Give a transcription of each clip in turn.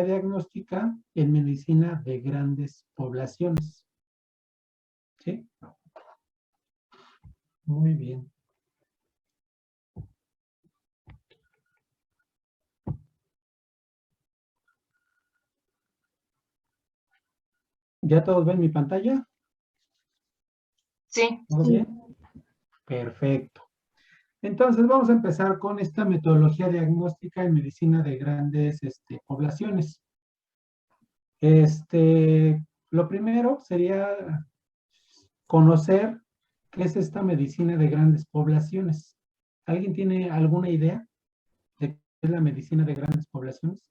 diagnóstica en medicina de grandes poblaciones. ¿Sí? Muy bien. ¿Ya todos ven mi pantalla? Sí. ¿Todo bien? Perfecto. Entonces vamos a empezar con esta metodología diagnóstica en medicina de grandes poblaciones. Lo primero sería conocer qué es esta medicina de grandes poblaciones. ¿Alguien tiene alguna idea de qué es la medicina de grandes poblaciones?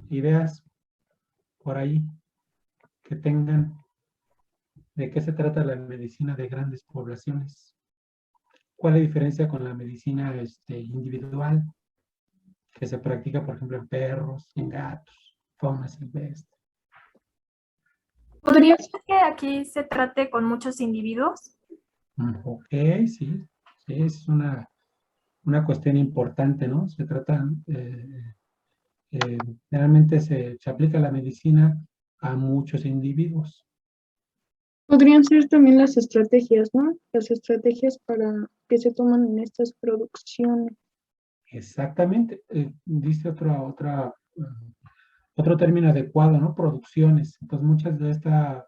Ideas por ahí que tengan de qué se trata la medicina de grandes poblaciones. ¿Cuál es la diferencia con la medicina individual que se practica, por ejemplo, en perros, en gatos, fauna silvestre? ¿Podría ser que aquí se trate con muchos individuos? Ok, sí, sí, es una cuestión importante, ¿no? Se trata, generalmente se aplica la medicina a muchos individuos. Podrían ser también las estrategias, ¿no? Las estrategias para que se toman en estas producciones. Exactamente, dice otro término adecuado, ¿no? Producciones. Entonces, muchas de estas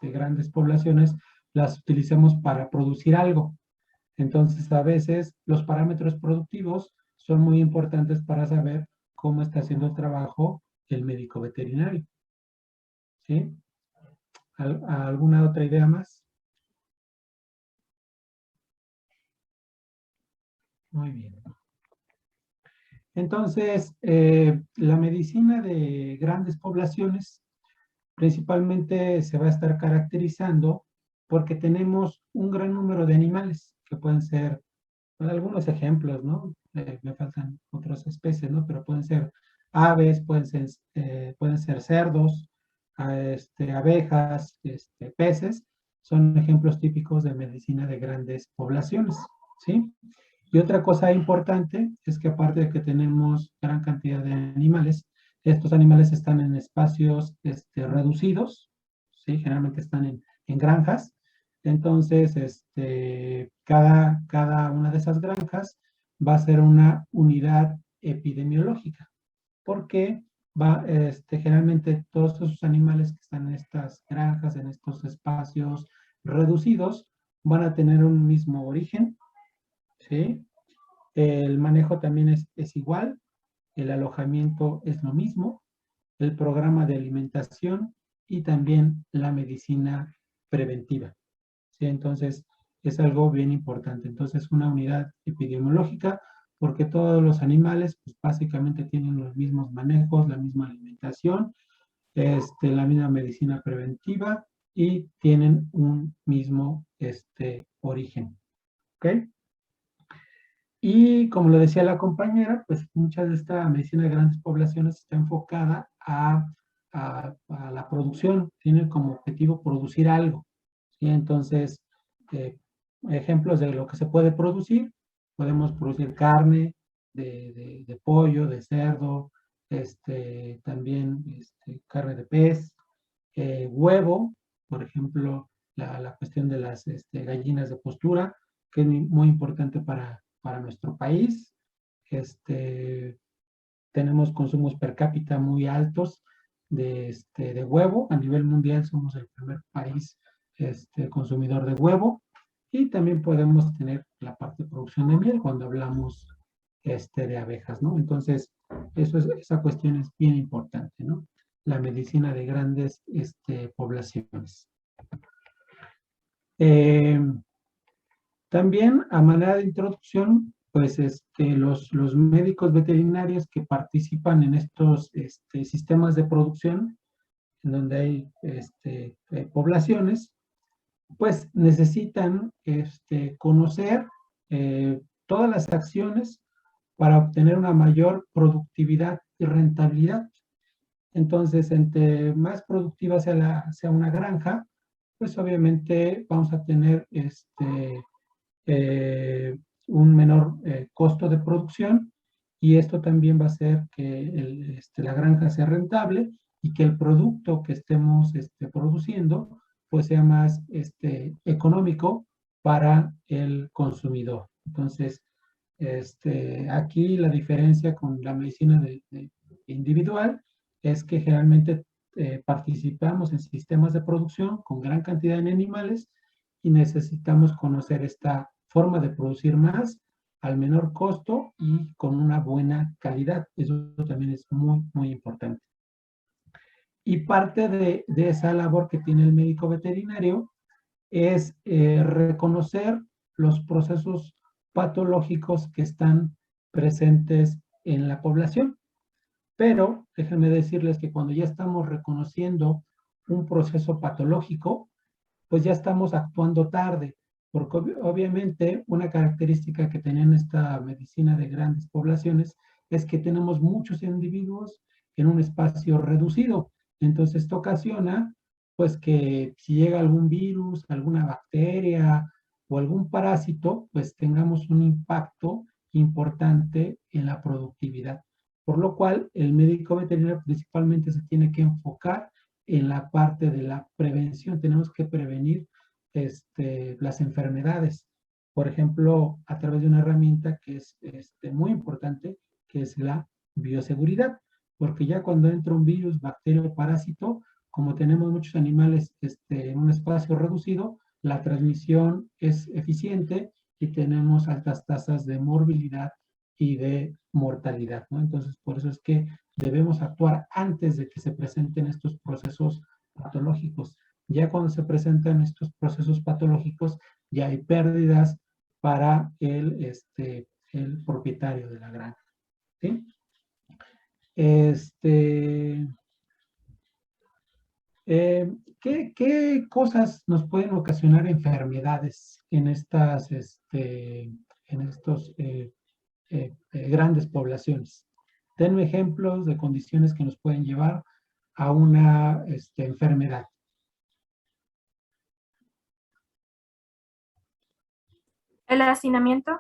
grandes poblaciones las utilizamos para producir algo. Entonces, a veces los parámetros productivos son muy importantes para saber cómo está haciendo el trabajo el médico veterinario. ¿Sí? ¿Alguna otra idea más? Muy bien. Entonces, la medicina de grandes poblaciones principalmente se va a estar caracterizando porque tenemos un gran número de animales que pueden ser, pues, algunos ejemplos, ¿no? Me faltan otras especies, ¿no? Pero pueden ser aves, pueden ser cerdos, abejas, peces, son ejemplos típicos de medicina de grandes poblaciones, ¿sí? Y otra cosa importante es que aparte de que tenemos gran cantidad de animales, estos animales están en espacios reducidos, ¿sí? Generalmente están en granjas. Entonces, cada una de esas granjas va a ser una unidad epidemiológica, porque generalmente todos esos animales que están en estas granjas, en estos espacios reducidos, van a tener un mismo origen, ¿sí? El manejo también es igual, el alojamiento es lo mismo, el programa de alimentación y también la medicina preventiva, ¿sí? Entonces, es algo bien importante. Entonces, una unidad epidemiológica, porque todos los animales, pues básicamente tienen los mismos manejos, la misma alimentación, la misma medicina preventiva y tienen un mismo origen, ¿ok? Y como lo decía la compañera, pues mucha de esta medicina de grandes poblaciones está enfocada a la producción, tiene como objetivo producir algo, ¿sí? Entonces, eh, ejemplos de lo que se puede producir, podemos producir carne de pollo, de cerdo, también carne de pez, huevo, por ejemplo, la cuestión de las gallinas de postura, que es muy importante para nuestro país. Tenemos consumos per cápita muy altos de huevo. A nivel mundial somos el primer país consumidor de huevo. Y también podemos tener la parte de producción de miel cuando hablamos de abejas, ¿no? Entonces, esa cuestión es bien importante, ¿no? La medicina de grandes poblaciones. También, a manera de introducción, pues los médicos veterinarios que participan en estos sistemas de producción, en donde hay poblaciones, pues necesitan conocer todas las acciones para obtener una mayor productividad y rentabilidad. Entonces, entre más productiva sea una granja, pues obviamente vamos a tener un menor costo de producción, y esto también va a hacer que la granja sea rentable y que el producto que estemos produciendo pues sea más económico para el consumidor. Entonces, aquí la diferencia con la medicina individual es que generalmente participamos en sistemas de producción con gran cantidad de animales y necesitamos conocer esta forma de producir más al menor costo y con una buena calidad. Eso también es muy, muy importante. Y parte de esa labor que tiene el médico veterinario es reconocer los procesos patológicos que están presentes en la población. Pero déjenme decirles que cuando ya estamos reconociendo un proceso patológico, pues ya estamos actuando tarde, porque obviamente una característica que tenían esta medicina de grandes poblaciones es que tenemos muchos individuos en un espacio reducido. Entonces esto ocasiona pues que si llega algún virus, alguna bacteria o algún parásito, pues tengamos un impacto importante en la productividad. Por lo cual el médico veterinario principalmente se tiene que enfocar en la parte de la prevención. Tenemos que prevenir las enfermedades. Por ejemplo, a través de una herramienta que es muy importante, que es la bioseguridad. Porque ya cuando entra un virus, bacteria o parásito, como tenemos muchos animales en un espacio reducido, la transmisión es eficiente y tenemos altas tasas de morbilidad y de mortalidad, ¿no? Entonces, por eso es que debemos actuar antes de que se presenten estos procesos patológicos. Ya cuando se presentan estos procesos patológicos, ya hay pérdidas para el propietario de la granja, ¿sí? ¿Qué cosas nos pueden ocasionar enfermedades en estos grandes poblaciones? Denme ejemplos de condiciones que nos pueden llevar a una enfermedad. El hacinamiento.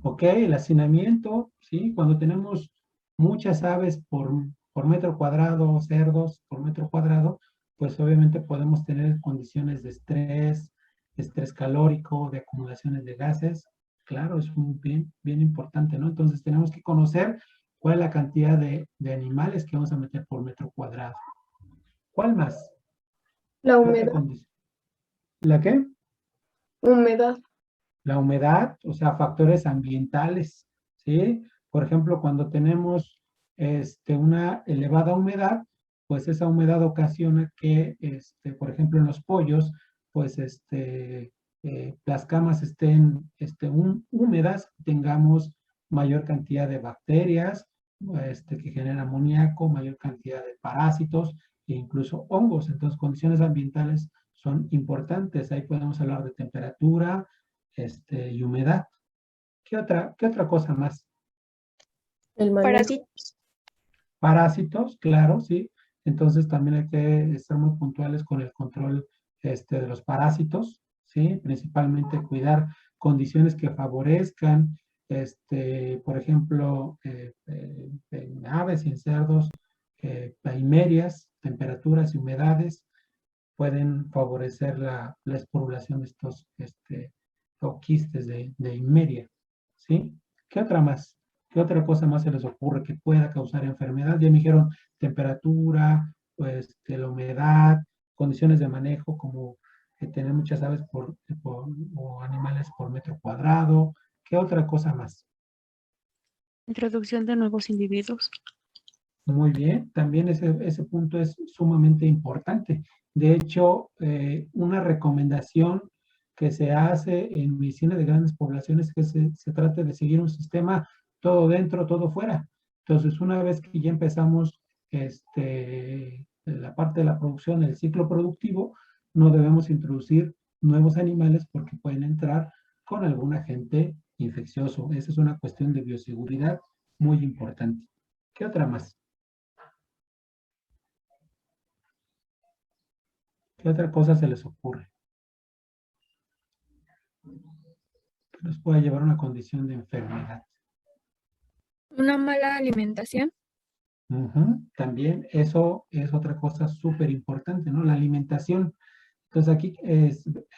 Ok, el hacinamiento, ¿sí? Cuando tenemos muchas aves por metro cuadrado, cerdos por metro cuadrado, pues obviamente podemos tener condiciones de estrés calórico, de acumulaciones de gases. Claro, es bien, bien importante, ¿no? Entonces tenemos que conocer cuál es la cantidad de animales que vamos a meter por metro cuadrado. ¿Cuál más? La ¿Qué otra humedad. condición? ¿La qué? Humedad. La humedad, o sea, factores ambientales, ¿sí? Por ejemplo, cuando tenemos una elevada humedad, pues esa humedad ocasiona que, por ejemplo, en los pollos, pues las camas estén húmedas, tengamos mayor cantidad de bacterias, que generan amoníaco, mayor cantidad de parásitos e incluso hongos. Entonces, condiciones ambientales son importantes. Ahí podemos hablar de temperatura, y humedad. ¿Qué otra cosa más? El manejo. Parásitos, claro, sí. Entonces también hay que estar muy puntuales con el control de los parásitos, ¿sí? Principalmente cuidar condiciones que favorezcan, por ejemplo, en aves y en cerdos, paimerias, temperaturas y humedades pueden favorecer la esporulación de estos o quistes de Imeria, ¿sí? ¿Qué otra más? ¿Qué otra cosa más se les ocurre que pueda causar enfermedad? Ya me dijeron temperatura, pues, la humedad, condiciones de manejo como tener muchas aves o animales por metro cuadrado. ¿Qué otra cosa más? Introducción de nuevos individuos. Muy bien, también ese punto es sumamente importante. De hecho, una recomendación que se hace en medicina de grandes poblaciones es que se trate de seguir un sistema todo dentro, todo fuera. Entonces, una vez que ya empezamos la parte de la producción, el ciclo productivo, no debemos introducir nuevos animales porque pueden entrar con algún agente infeccioso. Esa es una cuestión de bioseguridad muy importante. ¿Qué otra más? ¿Qué otra cosa se les ocurre? que nos pueda llevar a una condición de enfermedad. Una mala alimentación. También eso es otra cosa súper importante, ¿no? La alimentación. Entonces aquí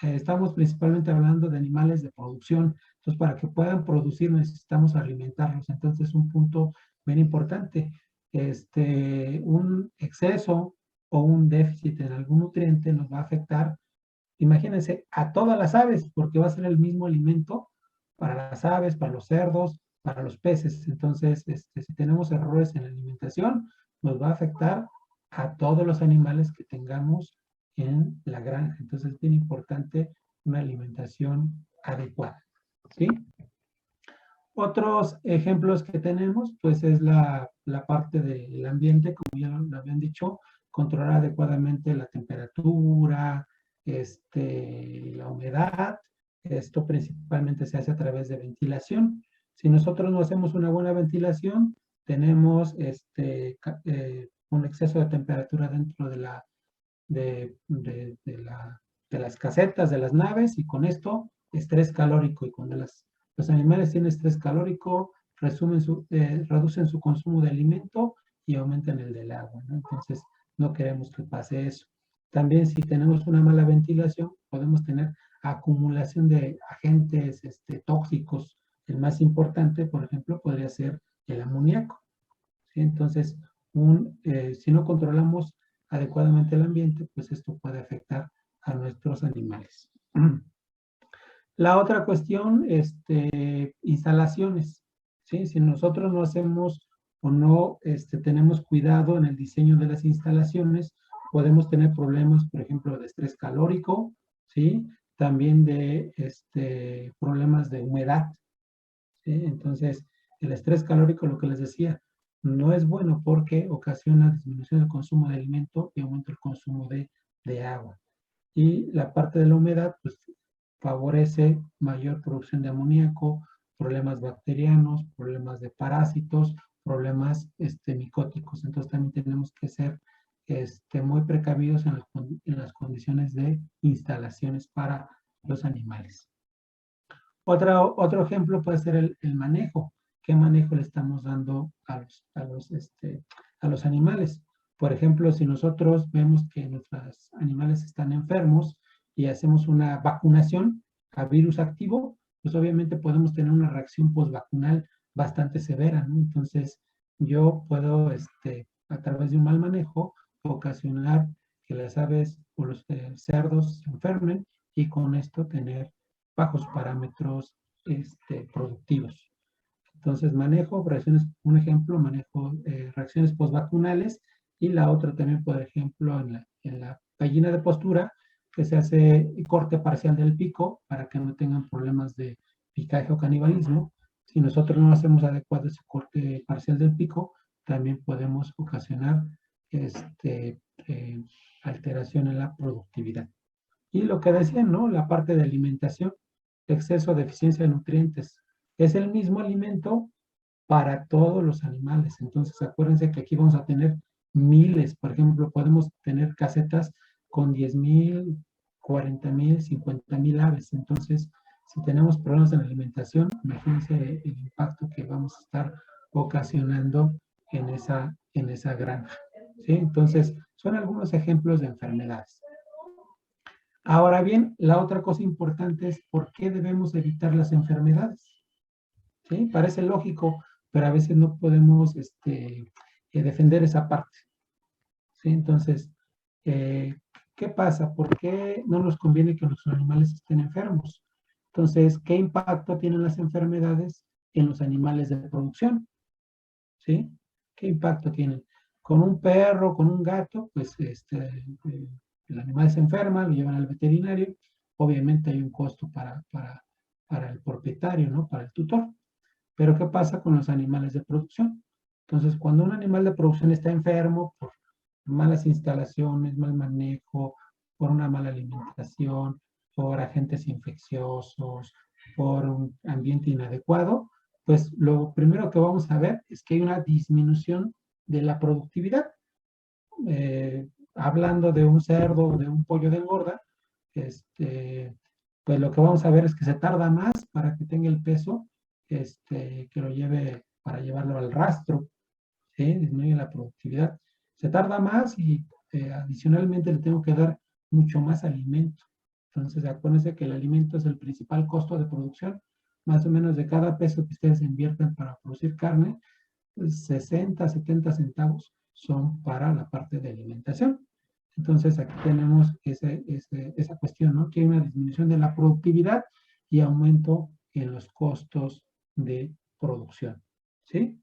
estamos principalmente hablando de animales de producción. Entonces para que puedan producir necesitamos alimentarlos. Entonces un punto bien importante. Un exceso o un déficit en algún nutriente nos va a afectar, imagínense, a todas las aves, porque va a ser el mismo alimento para las aves, para los cerdos, para los peces. Entonces, si tenemos errores en la alimentación, nos va a afectar a todos los animales que tengamos en la granja. Entonces, es bien importante una alimentación adecuada, ¿sí? Otros ejemplos que tenemos, pues, es la parte del ambiente, como ya lo habían dicho, controlar adecuadamente la temperatura, la humedad. Esto principalmente se hace a través de ventilación. Si nosotros no hacemos una buena ventilación, tenemos un exceso de temperatura dentro de las casetas, de las naves, y con esto estrés calórico. Y cuando los animales tienen estrés calórico, reducen su consumo de alimento y aumentan el del agua, ¿no? Entonces, no queremos que pase eso. También, si tenemos una mala ventilación, podemos tener acumulación de agentes tóxicos. El más importante, por ejemplo, podría ser el amoníaco, ¿sí? Entonces, si no controlamos adecuadamente el ambiente, pues esto puede afectar a nuestros animales. La otra cuestión, instalaciones, ¿sí? Si nosotros no hacemos o no tenemos cuidado en el diseño de las instalaciones, podemos tener problemas, por ejemplo, de estrés calórico, ¿sí? También de problemas de humedad, ¿sí? Entonces, el estrés calórico, lo que les decía, no es bueno porque ocasiona disminución del consumo de alimento y aumenta el consumo de agua. Y la parte de la humedad, pues, favorece mayor producción de amoníaco, problemas bacterianos, problemas de parásitos, problemas micóticos. Entonces también tenemos que ser muy precavidos en las condiciones de instalaciones para los animales. Otro ejemplo puede ser el manejo. ¿Qué manejo le estamos dando a los animales? Por ejemplo, si nosotros vemos que nuestros animales están enfermos y hacemos una vacunación a virus activo, pues obviamente podemos tener una reacción postvacunal bastante severa, ¿no? Entonces, yo puedo, a través de un mal manejo, ocasionar que las aves o los cerdos se enfermen y con esto tener bajos parámetros productivos. Entonces, un ejemplo, manejo reacciones postvacunales, y la otra también, por ejemplo, en la gallina de postura, que se hace corte parcial del pico para que no tengan problemas de picaje o canibalismo. Si nosotros no hacemos adecuado ese corte parcial del pico, también podemos ocasionar alteración en la productividad. Y lo que decían, ¿no? La parte de alimentación, exceso de deficiencia de nutrientes. Es el mismo alimento para todos los animales. Entonces, acuérdense que aquí vamos a tener miles. Por ejemplo, podemos tener casetas con 10,000, 40,000, 50,000 aves. Entonces, si tenemos problemas en la alimentación, imagínense el impacto que vamos a estar ocasionando en esa granja, ¿sí? Entonces, son algunos ejemplos de enfermedades. Ahora bien, la otra cosa importante es por qué debemos evitar las enfermedades. ¿Sí? Parece lógico, pero a veces no podemos defender esa parte, ¿sí? Entonces, ¿qué pasa? ¿Por qué no nos conviene que nuestros animales estén enfermos? Entonces, ¿qué impacto tienen las enfermedades en los animales de producción? ¿Sí? ¿Qué impacto tienen? Con un perro, con un gato, pues el animal se enferma, lo llevan al veterinario, obviamente hay un costo para el propietario, ¿no? Para el tutor. Pero ¿qué pasa con los animales de producción? Entonces, cuando un animal de producción está enfermo por malas instalaciones, mal manejo, por una mala alimentación, por agentes infecciosos, por un ambiente inadecuado, pues lo primero que vamos a ver es que hay una disminución de la productividad. Hablando de un cerdo o de un pollo de engorda, pues lo que vamos a ver es que se tarda más para que tenga el peso que lo lleve, para llevarlo al rastro, ¿sí? Disminuye la productividad. Se tarda más y adicionalmente le tengo que dar mucho más alimento. Entonces, acuérdense que el alimento es el principal costo de producción. Más o menos de cada peso que ustedes invierten para producir carne, pues 60, 70 centavos son para la parte de alimentación. Entonces, aquí tenemos esa cuestión, ¿no? Que hay una disminución de la productividad y aumento en los costos de producción, ¿sí?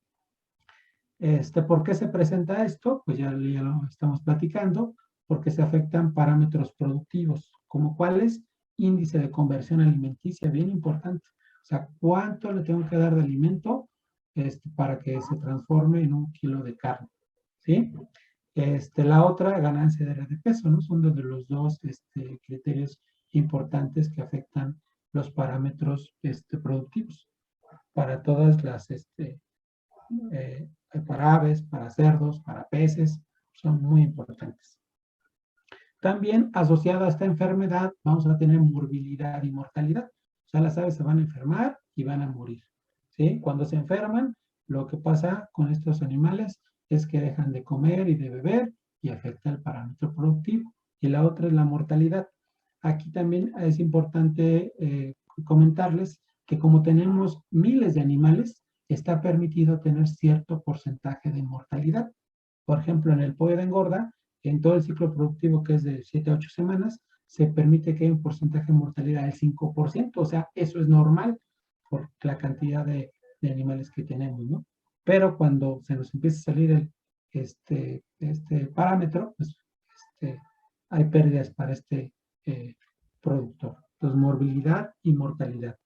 ¿Por qué se presenta esto? Pues ya lo estamos platicando, porque se afectan parámetros productivos, como cuáles, índice de conversión alimenticia, bien importante. O sea, ¿cuánto le tengo que dar de alimento para que se transforme en un kilo de carne? ¿Sí? La otra, ganancia de peso, ¿no? Son de los dos criterios importantes que afectan los parámetros productivos para todas las para aves, para cerdos, para peces, son muy importantes. También asociada a esta enfermedad vamos a tener morbilidad y mortalidad. O sea, las aves se van a enfermar y van a morir, ¿sí? Cuando se enferman, lo que pasa con estos animales es que dejan de comer y de beber y afecta el parámetro productivo. Y la otra es la mortalidad. Aquí también es importante comentarles que como tenemos miles de animales, está permitido tener cierto porcentaje de mortalidad. Por ejemplo, en el pollo de engorda, en todo el ciclo productivo que es de 7 a 8 semanas, se permite que haya un porcentaje de mortalidad del 5%, o sea, eso es normal por la cantidad de animales que tenemos, ¿no? Pero cuando se nos empieza a salir este parámetro, pues hay pérdidas para productor. Entonces, morbilidad y mortalidad.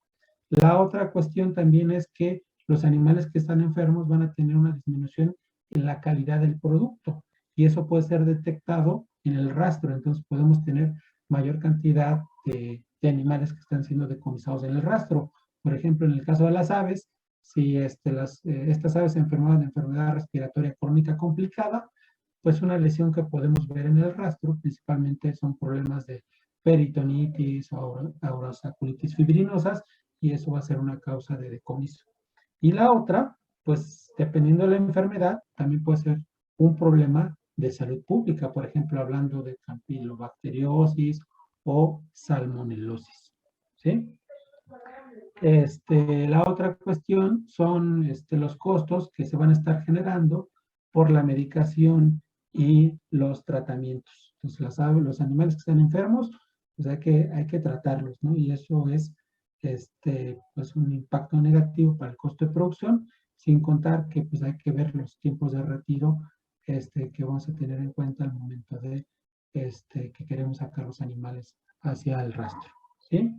La otra cuestión también es que los animales que están enfermos van a tener una disminución en la calidad del producto y eso puede ser detectado en el rastro. Entonces podemos tener mayor cantidad de animales que están siendo decomisados en el rastro. Por ejemplo, en el caso de las aves, si estas aves se enferman de enfermedad respiratoria crónica complicada, pues una lesión que podemos ver en el rastro principalmente son problemas de peritonitis o aurosaculitis fibrinosas, y eso va a ser una causa de decomiso. Y la otra, pues dependiendo de la enfermedad, también puede ser un problema de salud pública, por ejemplo, hablando de campylobacteriosis o salmonelosis, ¿sí? La otra cuestión son los costos que se van a estar generando por la medicación y los tratamientos. Entonces, los animales que están enfermos, pues hay que tratarlos, ¿no? Y eso es pues un impacto negativo para el costo de producción, sin contar que pues hay que ver los tiempos de retiro que vamos a tener en cuenta al momento de que queremos sacar los animales hacia el rastro, ¿sí?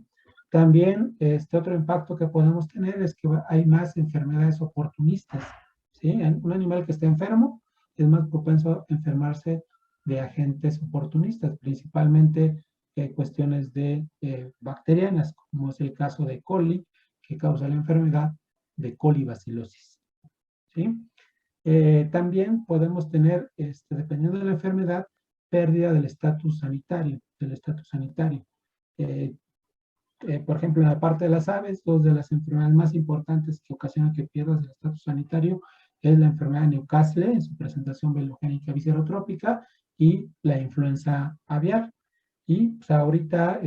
También otro impacto que podemos tener es que hay más enfermedades oportunistas, ¿sí? Un animal que está enfermo es más propenso a enfermarse de agentes oportunistas, principalmente cuestiones de bacterianas, como es el caso de coli, que causa la enfermedad de colibacilosis, ¿sí? También podemos tener, dependiendo de la enfermedad, pérdida del estatus sanitario, por ejemplo, en la parte de las aves, dos de las enfermedades más importantes que ocasionan que pierdas el estatus sanitario es la enfermedad de Newcastle en su presentación velogénica viscerotrópica y la influenza aviar. Y pues, ahorita,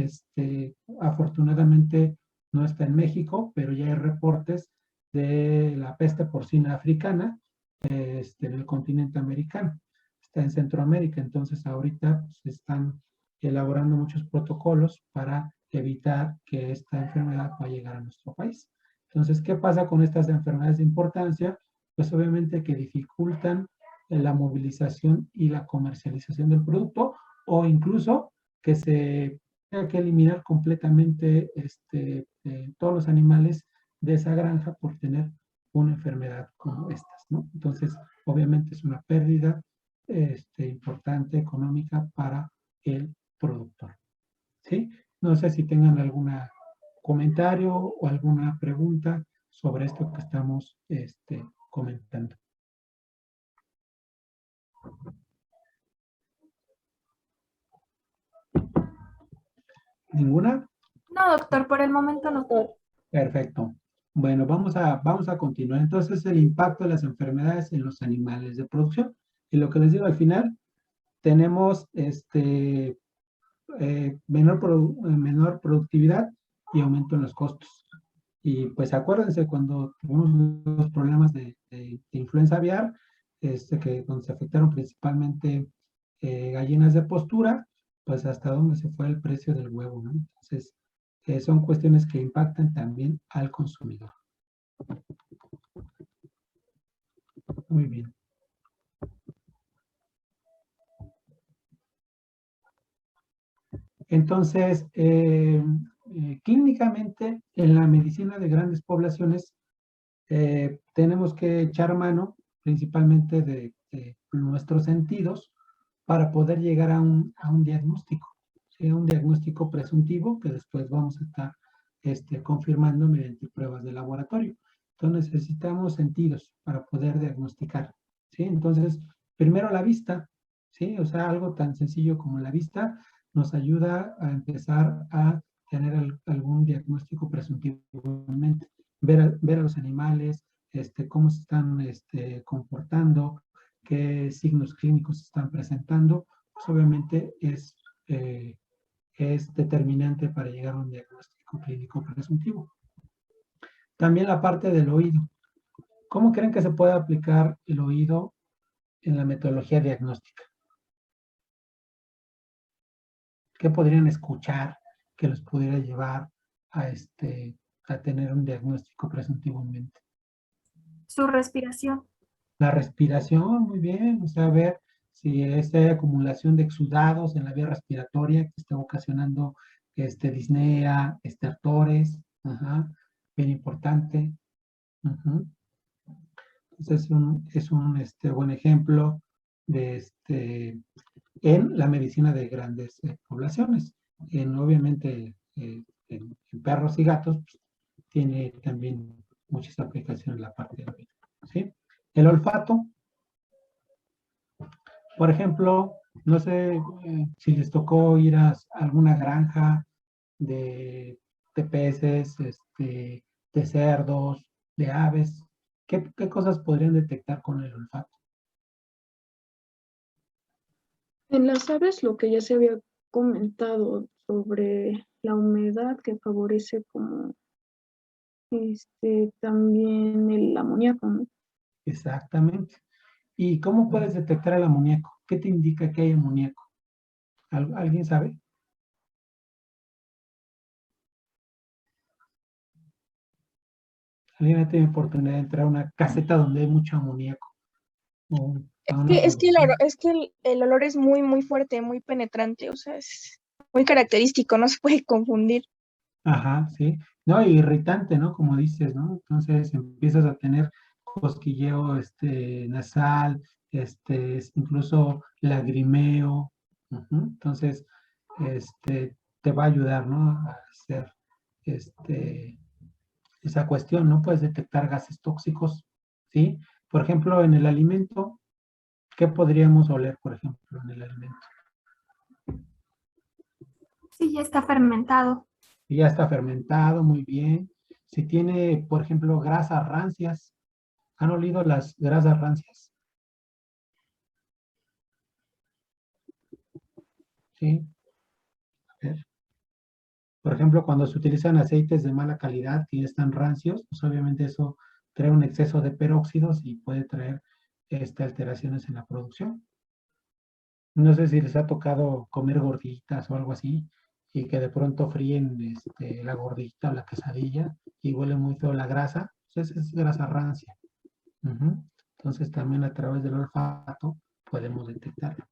afortunadamente, no está en México, pero ya hay reportes de la peste porcina africana en el continente americano. Está en Centroamérica, entonces ahorita se están elaborando muchos protocolos para evitar que esta enfermedad va a llegar a nuestro país. Entonces, ¿qué pasa con estas enfermedades de importancia? Pues obviamente que dificultan la movilización y la comercialización del producto o incluso que se tenga que eliminar completamente todos los animales de esa granja por tener una enfermedad como estas, ¿no? Entonces, obviamente es una pérdida importante económica para el productor, ¿sí? No sé si tengan algún comentario o alguna pregunta sobre esto que estamos comentando. ¿Ninguna? No, doctor, por el momento no. Perfecto. Bueno, vamos a continuar. Entonces, el impacto de las enfermedades en los animales de producción. Y lo que les digo al final, tenemos menor productividad y aumento en los costos. Y pues acuérdense, cuando tuvimos los problemas de influenza aviar, donde se afectaron principalmente gallinas de postura, pues hasta dónde se fue el precio del huevo, ¿no? Entonces, son cuestiones que impactan también al consumidor. Muy bien. Entonces, clínicamente, en la medicina de grandes poblaciones, tenemos que echar mano principalmente de nuestros sentidos para poder llegar a un diagnóstico, ¿sí? A un diagnóstico presuntivo que después vamos a estar confirmando mediante pruebas de laboratorio. Entonces necesitamos sentidos para poder diagnosticar, ¿sí? Entonces, primero la vista, ¿sí? O sea, algo tan sencillo como la vista nos ayuda a empezar a tener algún diagnóstico presuntivo en mente. Ver a los animales, cómo se están comportando, qué signos clínicos se están presentando, pues obviamente es determinante para llegar a un diagnóstico clínico presuntivo. También la parte del oído. ¿Cómo creen que se puede aplicar el oído en la metodología diagnóstica? ¿Qué podrían escuchar que los pudiera llevar a tener un diagnóstico presuntivo en mente? Su respiración. La respiración, muy bien, o sea, ver si hay acumulación de exudados en la vía respiratoria que está ocasionando disnea, estertores, ajá, bien importante. Ujú. Entonces es un buen ejemplo de en la medicina de grandes poblaciones. Obviamente en perros y gatos pues, tiene también muchas aplicaciones la parte del oído, ¿sí? El olfato, por ejemplo, no sé si les tocó ir a alguna granja de peces, de cerdos, de aves. ¿Qué cosas podrían detectar con el olfato? En las aves, lo que ya se había comentado sobre la humedad que favorece como también el amoníaco, ¿no? Exactamente. ¿Y cómo puedes detectar el amoníaco? ¿Qué te indica que hay amoníaco? ¿Alguien sabe? ¿Alguien ha tenido oportunidad de entrar a una caseta donde hay mucho amoníaco? O a una producción. Es que el olor es muy, muy fuerte, muy penetrante, o sea, es muy característico, no se puede confundir. Ajá, sí. No, y irritante, ¿no? Como dices, ¿no? Entonces empiezas a tener cosquilleo nasal, incluso lagrimeo. Ujú. Entonces, te va a ayudar, ¿no? A hacer este, esa cuestión, ¿no? Puedes detectar gases tóxicos, ¿sí? Por ejemplo, en el alimento, ¿qué podríamos oler, por ejemplo, en el alimento? Sí, ya está fermentado. Y ya está fermentado, muy bien. Si tiene, por ejemplo, grasas rancias, ¿han olido las grasas rancias? Sí. A ver. Por ejemplo, cuando se utilizan aceites de mala calidad y están rancios, pues obviamente eso trae un exceso de peróxidos y puede traer alteraciones en la producción. No sé si les ha tocado comer gorditas o algo así y que de pronto fríen la gordita o la quesadilla y huele muy feo la grasa, pues es grasa rancia. Ujú. Entonces también a través del olfato podemos detectarlo,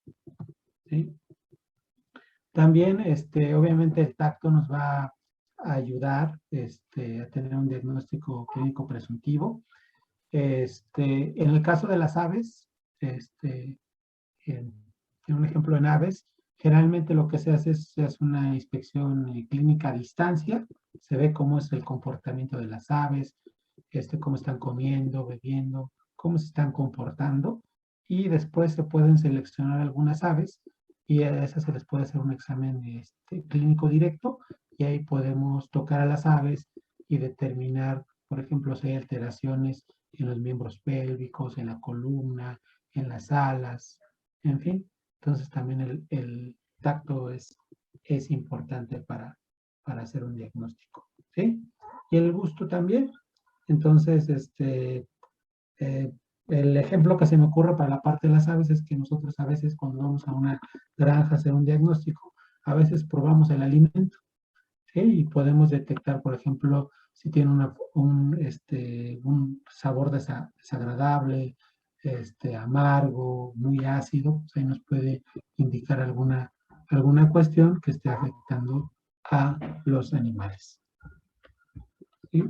¿sí? También, obviamente el tacto nos va a ayudar a tener un diagnóstico clínico presuntivo. En el caso de las aves, en, en un ejemplo en aves, generalmente lo que se hace una inspección clínica a distancia, se ve cómo es el comportamiento de las aves, cómo están comiendo, bebiendo, cómo se están comportando, y después se pueden seleccionar algunas aves y a esas se les puede hacer un examen clínico directo y ahí podemos tocar a las aves y determinar, por ejemplo, si hay alteraciones en los miembros pélvicos, en la columna, en las alas, en fin. Entonces también el tacto es importante para hacer un diagnóstico, ¿sí? Y el gusto también. Entonces, el ejemplo que se me ocurre para la parte de las aves es que nosotros a veces cuando vamos a una granja a hacer un diagnóstico, a veces probamos el alimento, ¿sí? Y podemos detectar, por ejemplo, si tiene un sabor desagradable, amargo, muy ácido, pues ahí nos puede indicar alguna cuestión que esté afectando a los animales. ¿Sí?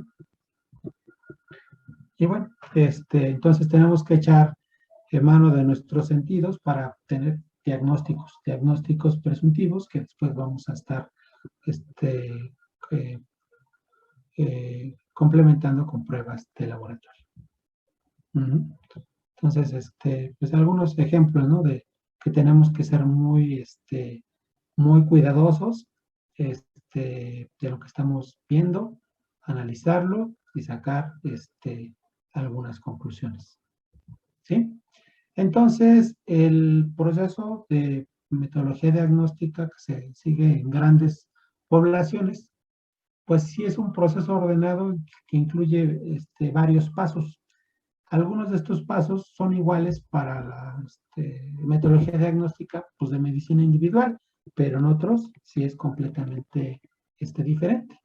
Y bueno, entonces tenemos que echar mano de nuestros sentidos para tener diagnósticos presuntivos que después vamos a estar eh, complementando con pruebas de laboratorio. Entonces, pues algunos ejemplos, ¿no? De que tenemos que ser muy cuidadosos de lo que estamos viendo, analizarlo y sacar algunas conclusiones. ¿Sí? Entonces, el proceso de metodología diagnóstica que se sigue en grandes poblaciones, pues sí es un proceso ordenado que incluye varios pasos. Algunos de estos pasos son iguales para la metodología diagnóstica pues, de medicina individual, pero en otros sí es completamente diferente.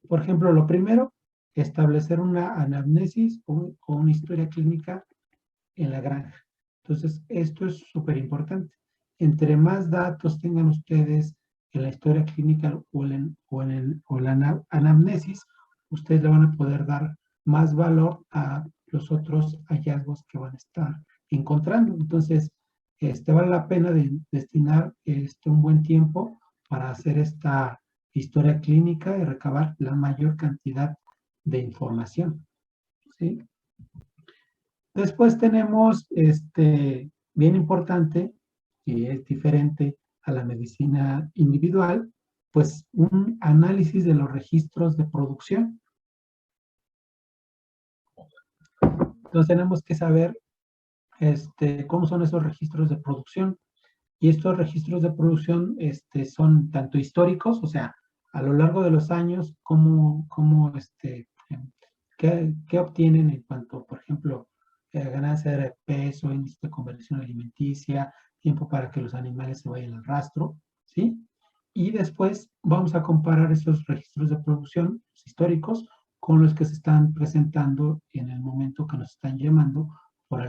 Por ejemplo, lo primero, establecer una anamnesis o una historia clínica en la granja. Entonces, esto es súper importante. Entre más datos tengan ustedes en la historia clínica o la anamnesis, ustedes le van a poder dar más valor a los otros hallazgos que van a estar encontrando. Entonces, vale la pena destinar un buen tiempo para hacer esta historia clínica y recabar la mayor cantidad de información. ¿Sí? Después tenemos, bien importante, y es diferente a la medicina individual, pues un análisis de los registros de producción. Entonces tenemos que saber cómo son esos registros de producción. Y estos registros de producción son tanto históricos, o sea, a lo largo de los años, qué obtienen en cuanto, por ejemplo, ganancia de peso, índice de conversión alimenticia, tiempo para que los animales se vayan al rastro, ¿sí? Y después vamos a comparar esos registros de producción históricos con los que se están presentando en el momento que nos están llamando por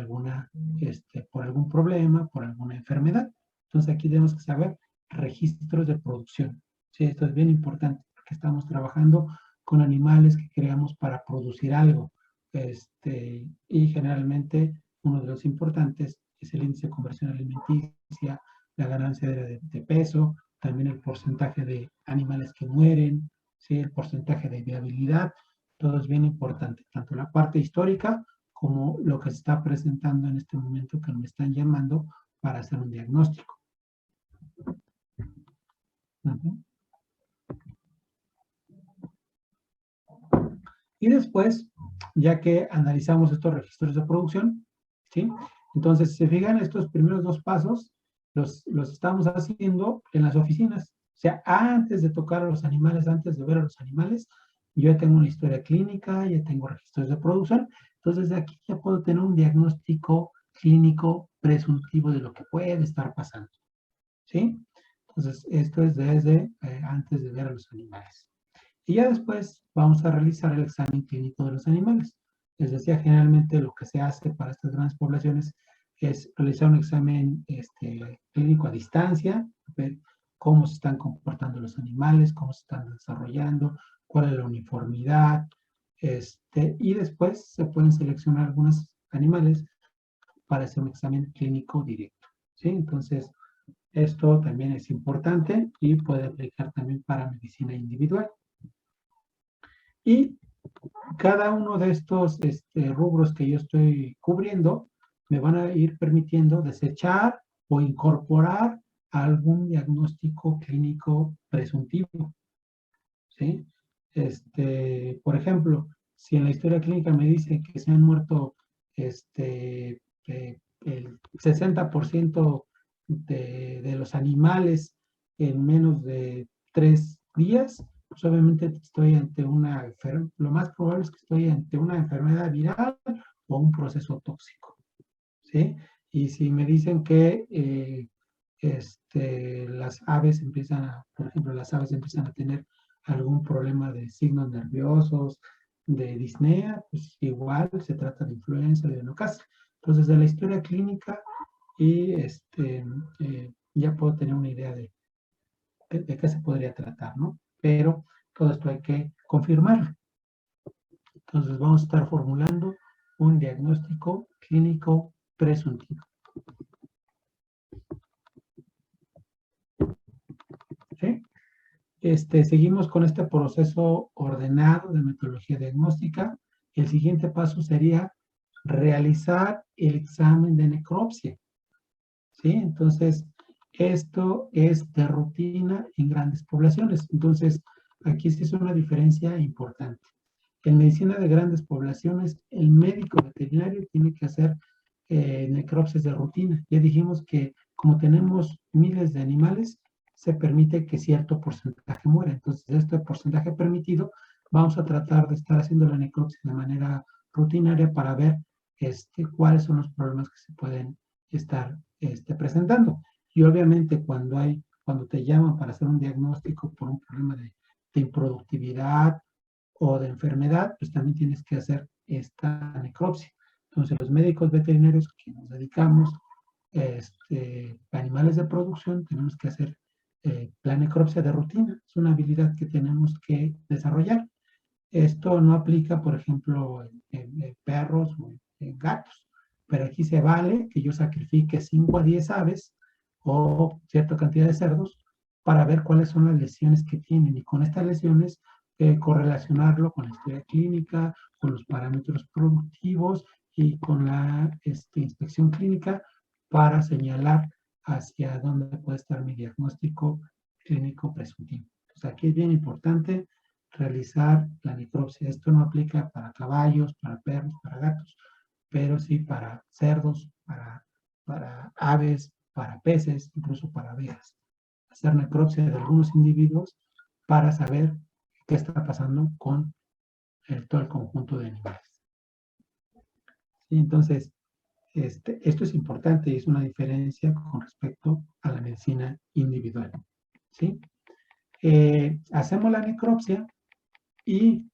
por algún problema, por alguna enfermedad. Entonces aquí tenemos que saber registros de producción. Sí, esto es bien importante porque estamos trabajando con animales que creamos para producir algo. Y generalmente uno de los importantes es el índice de conversión alimenticia, la ganancia de peso, también el porcentaje de animales que mueren, ¿sí? El porcentaje de viabilidad, todo es bien importante, tanto la parte histórica como lo que se está presentando en este momento que me están llamando para hacer un diagnóstico. Y después, ya que analizamos estos registros de producción, ¿sí? Entonces, si se fijan, estos primeros dos pasos los estamos haciendo en las oficinas. O sea, antes de tocar a los animales, antes de ver a los animales, yo ya tengo una historia clínica, ya tengo registros de producción. Entonces, de aquí ya puedo tener un diagnóstico clínico presuntivo de lo que puede estar pasando. ¿Sí? Entonces, esto es desde antes de ver a los animales. Y ya después vamos a realizar el examen clínico de los animales. Les decía, generalmente lo que se hace para estas grandes poblaciones es realizar un examen clínico a distancia, ver cómo se están comportando los animales, cómo se están desarrollando, cuál es la uniformidad, y después se pueden seleccionar algunos animales para hacer un examen clínico directo. ¿Sí? Entonces, esto también es importante y puede aplicar también para medicina individual. Y cada uno de estos rubros que yo estoy cubriendo me van a ir permitiendo desechar o incorporar algún diagnóstico clínico presuntivo. ¿sí? Por ejemplo, si en la historia clínica me dice que se han muerto el 60% de los animales en menos de 3 días, pues obviamente estoy ante lo más probable es que estoy ante una enfermedad viral o un proceso tóxico, ¿sí? Y si me dicen que las aves por ejemplo, las aves empiezan a tener algún problema de signos nerviosos, de disnea, pues igual se trata de influenza, de Newcastle. Entonces, de la historia clínica y ya puedo tener una idea de qué se podría tratar, ¿no? Pero todo esto hay que confirmarlo. Entonces, vamos a estar formulando un diagnóstico clínico presuntivo. ¿Sí? Seguimos con este proceso ordenado de metodología diagnóstica. El siguiente paso sería realizar el examen de necropsia. ¿Sí? Entonces, esto es de rutina en grandes poblaciones. Entonces, aquí sí es una diferencia importante. En medicina de grandes poblaciones, el médico veterinario tiene que hacer necropsias de rutina. Ya dijimos que como tenemos miles de animales, se permite que cierto porcentaje muera. Entonces, este porcentaje permitido, vamos a tratar de estar haciendo la necropsia de manera rutinaria para ver cuáles son los problemas que se pueden estar presentando. Y obviamente cuando te llaman para hacer un diagnóstico por un problema de improductividad o de enfermedad, pues también tienes que hacer esta necropsia. Entonces, los médicos veterinarios que nos dedicamos a animales de producción, tenemos que hacer la necropsia de rutina. Es una habilidad que tenemos que desarrollar. Esto no aplica, por ejemplo, en perros o en gatos, pero aquí se vale que yo sacrifique 5 a 10 aves o cierta cantidad de cerdos para ver cuáles son las lesiones que tienen y con estas lesiones correlacionarlo con la historia clínica, con los parámetros productivos y con la inspección clínica para señalar hacia dónde puede estar mi diagnóstico clínico presuntivo. Entonces aquí es bien importante realizar la necropsia. Esto no aplica para caballos, para perros, para gatos, pero sí para cerdos, para aves, para peces, incluso para abejas. Hacer necropsia de algunos individuos para saber qué está pasando con todo el conjunto de animales. ¿Sí? Entonces, esto es importante y es una diferencia con respecto a la medicina individual. ¿Sí? Hacemos la necropsia y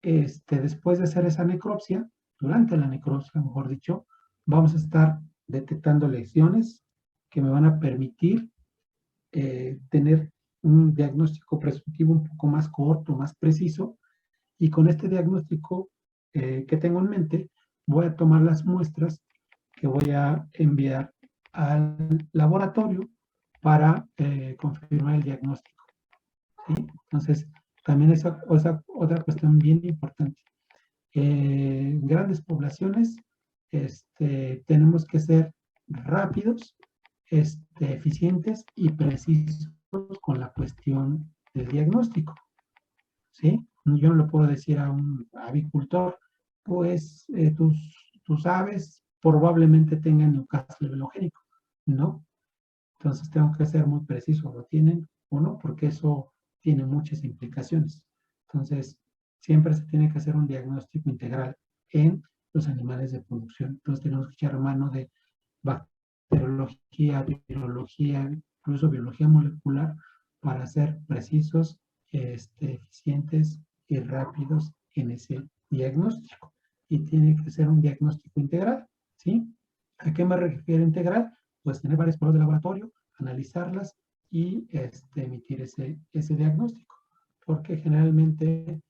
después de hacer esa necropsia, durante la necropsia, mejor dicho, vamos a estar detectando lesiones que me van a permitir tener un diagnóstico presuntivo un poco más corto, más preciso, y con este diagnóstico que tengo en mente, voy a tomar las muestras que voy a enviar al laboratorio para confirmar el diagnóstico. ¿Sí? Entonces, también es otra cuestión bien importante. En grandes poblaciones tenemos que ser rápidos, eficientes y precisos con la cuestión del diagnóstico. ¿Sí? Yo no le puedo decir a un avicultor, pues tus aves probablemente tengan Newcastle velogénico, ¿no? Entonces tengo que ser muy preciso, ¿lo tienen o no? Porque eso tiene muchas implicaciones. Entonces, siempre se tiene que hacer un diagnóstico integral en los animales de producción. Entonces tenemos que echar mano de bacteriología, virología, incluso biología molecular para ser precisos, eficientes y rápidos en ese diagnóstico. Y tiene que ser un diagnóstico integral, ¿sí? ¿A qué me refiero integral? Pues tener varias pruebas de laboratorio, analizarlas y emitir ese diagnóstico. Porque generalmente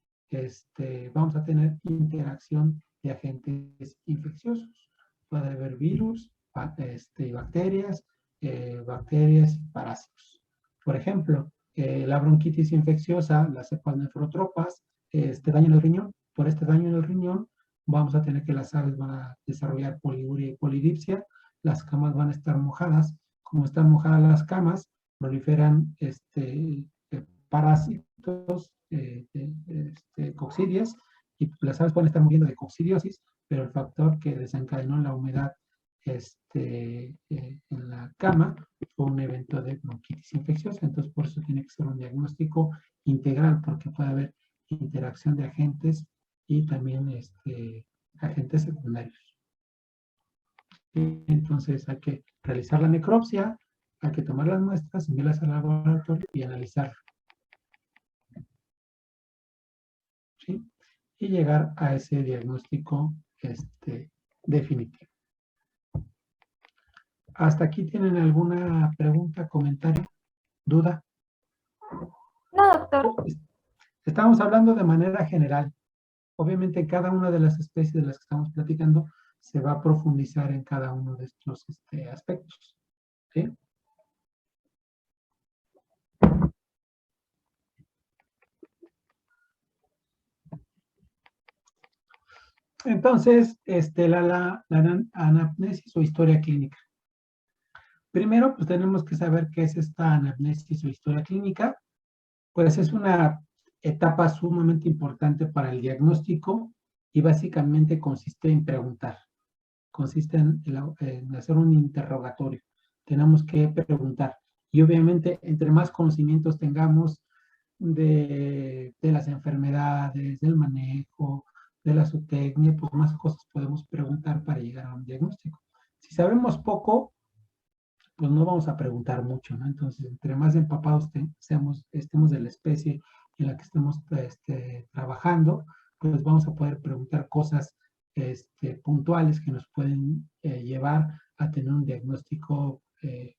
vamos a tener interacción de agentes infecciosos. Puede haber virus, bacterias y parásitos. Por ejemplo, la bronquitis infecciosa, las cepas nefrotropas, dañan el riñón. Por este daño en el riñón, vamos a tener que las aves van a desarrollar poliuria y polidipsia, las camas van a estar mojadas. Como están mojadas las camas, proliferan parásitos eventos coccidias, y las aves pueden estar muriendo de coccidiosis, pero el factor que desencadenó la humedad en la cama fue un evento de bronquitis infecciosa. Entonces, por eso tiene que ser un diagnóstico integral, porque puede haber interacción de agentes y también agentes secundarios. Entonces, hay que realizar la necropsia, hay que tomar las muestras, enviarlas al laboratorio y analizarlas. ¿Sí? Y llegar a ese diagnóstico definitivo. ¿Hasta aquí tienen alguna pregunta, comentario, duda? No, doctor. Estamos hablando de manera general. Obviamente, cada una de las especies de las que estamos platicando se va a profundizar en cada uno de estos aspectos. ¿Sí? Entonces, la anamnesis o historia clínica. Primero, pues tenemos que saber qué es esta anamnesis o historia clínica. Pues es una etapa sumamente importante para el diagnóstico y básicamente consiste en preguntar. Consiste en hacer un interrogatorio. Tenemos que preguntar. Y obviamente, entre más conocimientos tengamos de las enfermedades, del manejo, de la zootecnia, pues más cosas podemos preguntar para llegar a un diagnóstico. Si sabemos poco, pues no vamos a preguntar mucho, ¿no? Entonces, entre más empapados estemos de la especie en la que estemos trabajando, pues vamos a poder preguntar cosas puntuales que nos pueden llevar a tener un diagnóstico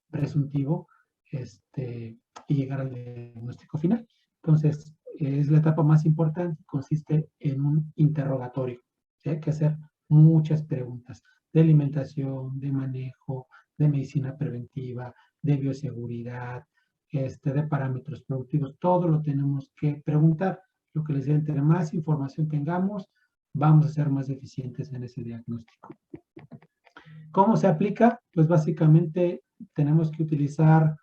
presuntivo y llegar al diagnóstico final. Entonces, es la etapa más importante, consiste en un interrogatorio. ¿Sí? Hay que hacer muchas preguntas de alimentación, de manejo, de medicina preventiva, de bioseguridad, de parámetros productivos. Todo lo tenemos que preguntar. Lo que les digo, entre más información tengamos, vamos a ser más eficientes en ese diagnóstico. ¿Cómo se aplica? Pues básicamente tenemos que utilizar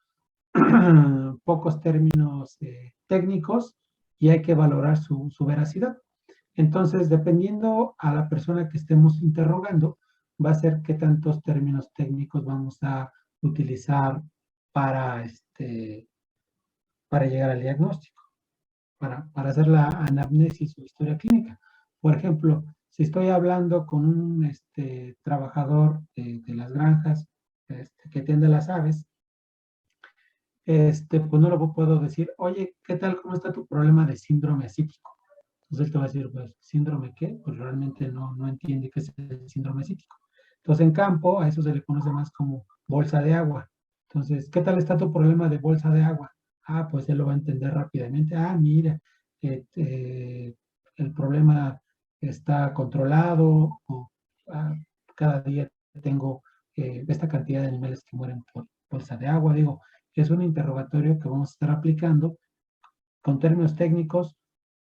pocos términos técnicos y hay que valorar su veracidad. Entonces, dependiendo a la persona que estemos interrogando, va a ser qué tantos términos técnicos vamos a utilizar para llegar al diagnóstico, para hacer la anamnesis o historia clínica. Por ejemplo, si estoy hablando con un trabajador de las granjas que atiende a las aves, pues no lo puedo decir, oye, ¿qué tal? ¿Cómo está tu problema de síndrome cítico? Entonces él te va a decir, pues, ¿síndrome qué? Pues realmente no entiende qué es el síndrome cítico. Entonces, en campo, a eso se le conoce más como bolsa de agua. Entonces, ¿qué tal está tu problema de bolsa de agua? Ah, pues él lo va a entender rápidamente. Ah, mira, el problema está controlado, o cada día tengo esta cantidad de animales que mueren por bolsa de agua. Digo, es un interrogatorio que vamos a estar aplicando con términos técnicos,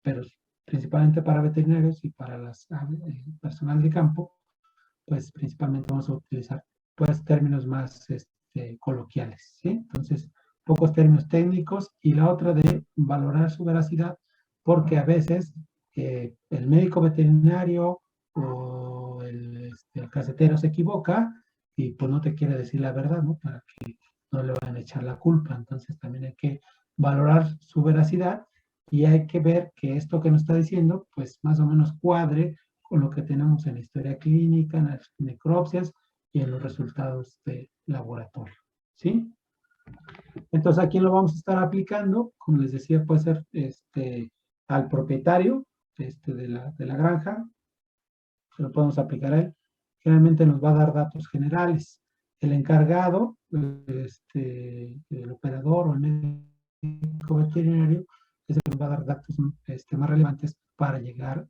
pero principalmente para veterinarios y para las personal de campo, pues principalmente vamos a utilizar pues términos más coloquiales, ¿sí? Entonces, pocos términos técnicos y la otra de valorar su veracidad, porque a veces el médico veterinario o el casetero se equivoca y pues no te quiere decir la verdad, ¿no? Para que no le vayan a echar la culpa. Entonces, también hay que valorar su veracidad y hay que ver que esto que nos está diciendo, pues más o menos cuadre con lo que tenemos en la historia clínica, en las necropsias y en los resultados de laboratorio. ¿Sí? Entonces, ¿a quién lo vamos a estar aplicando? Como les decía, puede ser al propietario de la granja, se lo podemos aplicar a él. Generalmente nos va a dar datos generales. El encargado, el operador o el médico veterinario, es el que nos va a dar datos más relevantes para llegar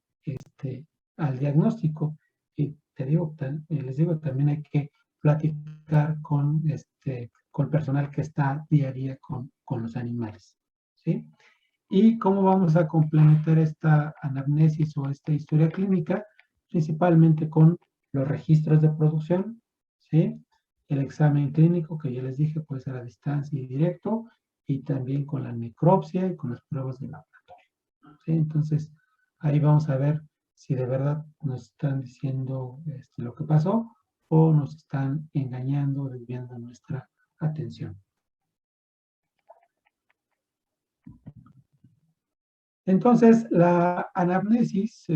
al diagnóstico. Y les digo, también hay que platicar con el personal que está día a día con los animales. ¿Sí? ¿Y cómo vamos a complementar esta anamnesis o esta historia clínica? Principalmente con los registros de producción, ¿sí? El examen clínico, que ya les dije, puede ser a distancia y directo, y también con la necropsia y con las pruebas de laboratorio. ¿sí? Entonces, ahí vamos a ver si de verdad nos están diciendo lo que pasó o nos están engañando, desviando nuestra atención. Entonces, la anamnesis,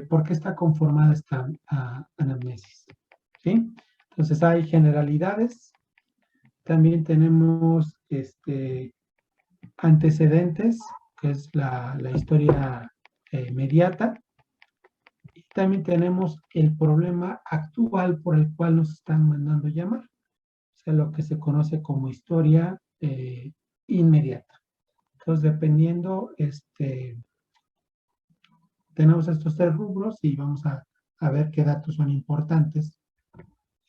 ¿por qué está conformada esta anamnesis? ¿Sí? Entonces, hay generalidades, también tenemos antecedentes, que es la historia inmediata, y también tenemos el problema actual por el cual nos están mandando llamar, o sea, lo que se conoce como historia inmediata. Entonces, dependiendo, tenemos estos 3 rubros y vamos a ver qué datos son importantes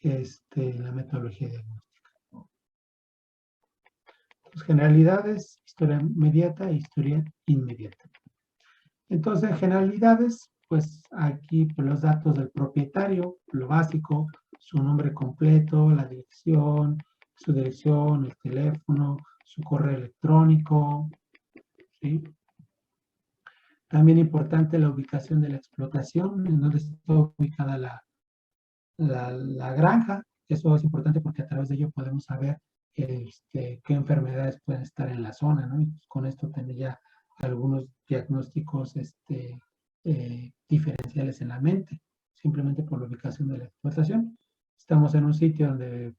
en la metodología diagnóstica. Entonces, generalidades, historia inmediata e historia inmediata. Entonces, generalidades, pues aquí pues, los datos del propietario, lo básico, su nombre completo, la dirección, su dirección, el teléfono, su correo electrónico, ¿sí? También importante la ubicación de la explotación, en donde está ubicada la granja. Eso es importante porque a través de ello podemos saber qué enfermedades pueden estar en la zona, ¿no? Y pues con esto tener ya algunos diagnósticos diferenciales en la mente, simplemente por la ubicación de la explotación. Estamos en un sitio donde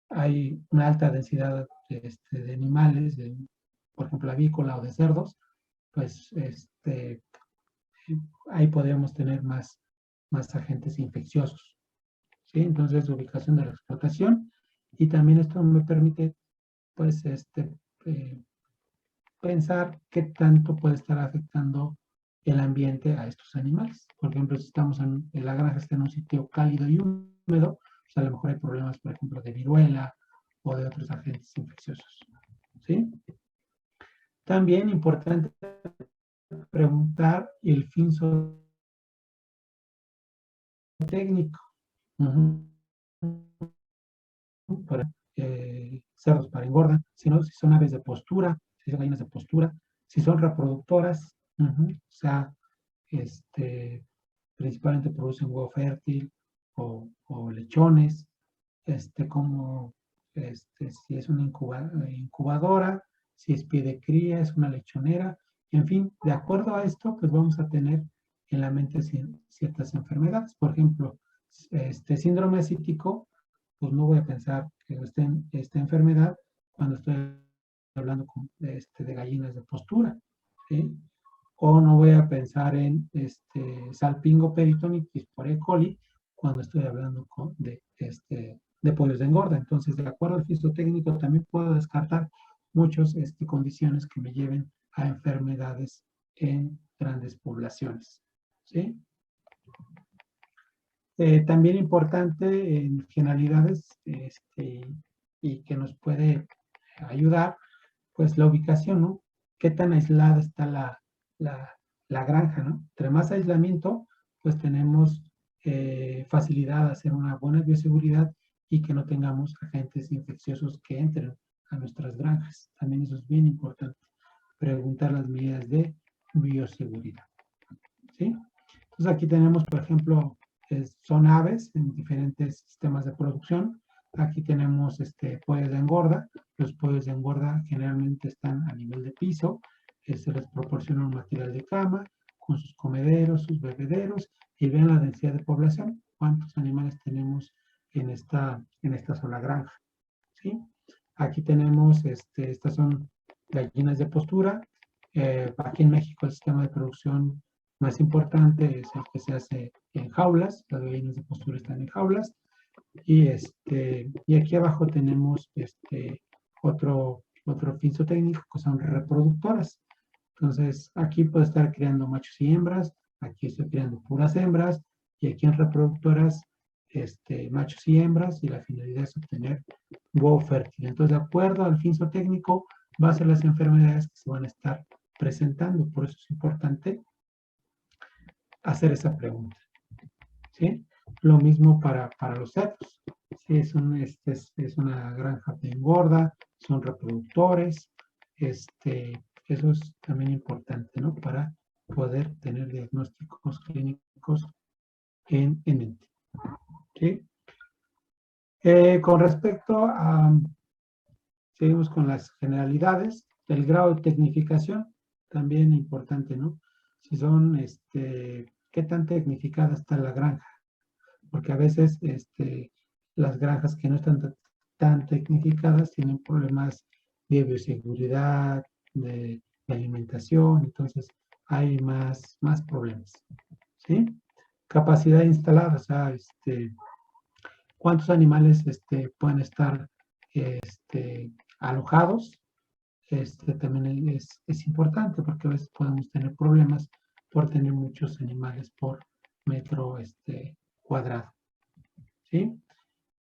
hay una alta densidad de animales, por ejemplo, avícola o de cerdos, pues ahí podríamos tener más agentes infecciosos, ¿sí? Entonces, ubicación de la explotación, y también esto me permite, pues, pensar qué tanto puede estar afectando el ambiente a estos animales. Por ejemplo, si estamos en la granja, está en un sitio cálido y húmedo, pues a lo mejor hay problemas, por ejemplo, de viruela o de otros agentes infecciosos, ¿sí? También importante preguntar el fin técnico. Para, cerdos para engorda, sino si son aves de postura, si son gallinas de postura, si son reproductoras, o sea, principalmente producen huevo fértil o lechones, como si es una incubadora, si es pie de cría, es una lechonera, en fin, de acuerdo a esto, pues vamos a tener en la mente ciertas enfermedades. Por ejemplo, síndrome ascítico, pues no voy a pensar que esté en esta enfermedad cuando estoy hablando de gallinas de postura, ¿sí? O no voy a pensar en salpingo peritonitis por E. coli cuando estoy hablando de pollos de engorda. Entonces, de acuerdo al fisiotécnico, también puedo descartar muchas condiciones que me lleven a enfermedades en grandes poblaciones, ¿sí? También importante en generalidades y que nos puede ayudar, pues la ubicación, ¿no? ¿Qué tan aislada está la granja, ¿no? Entre más aislamiento, pues tenemos facilidad de hacer una buena bioseguridad y que no tengamos agentes infecciosos que entren a nuestras granjas. También eso es bien importante, preguntar las medidas de bioseguridad, ¿sí? Entonces aquí tenemos, por ejemplo, son aves en diferentes sistemas de producción. Aquí tenemos pollos de engorda. Los pollos de engorda generalmente están a nivel de piso. Se les proporciona un material de cama con sus comederos, sus bebederos, y ven la densidad de población, cuántos animales tenemos en esta sola granja, ¿sí? Aquí tenemos, estas son gallinas de postura. Aquí en México el sistema de producción más importante es el que se hace en jaulas. Las gallinas de postura están en jaulas. Y aquí abajo tenemos otro fisiotécnico que son reproductoras. Entonces, aquí puedo estar creando machos y hembras, aquí estoy creando puras hembras, y aquí en reproductoras, machos y hembras, y la finalidad es obtener huevo fértil. Entonces, de acuerdo al fisiotécnico, va a ser las enfermedades que se van a estar presentando. Por eso es importante hacer esa pregunta, ¿sí? Lo mismo para los cerdos. Si es una granja de engorda, son reproductores, Eso es también importante, ¿no? Para poder tener diagnósticos clínicos en mente. ¿Sí? Con respecto a, seguimos con las generalidades, el grado de tecnificación, también importante, ¿no? Si son, ¿qué tan tecnificada está la granja? Porque a veces las granjas que no están tan tecnificadas tienen problemas de bioseguridad, de alimentación, entonces hay más problemas, ¿sí? Capacidad instalada, o sea, cuántos animales pueden estar alojados, también es importante porque a veces podemos tener problemas por tener muchos animales por metro cuadrado, ¿sí?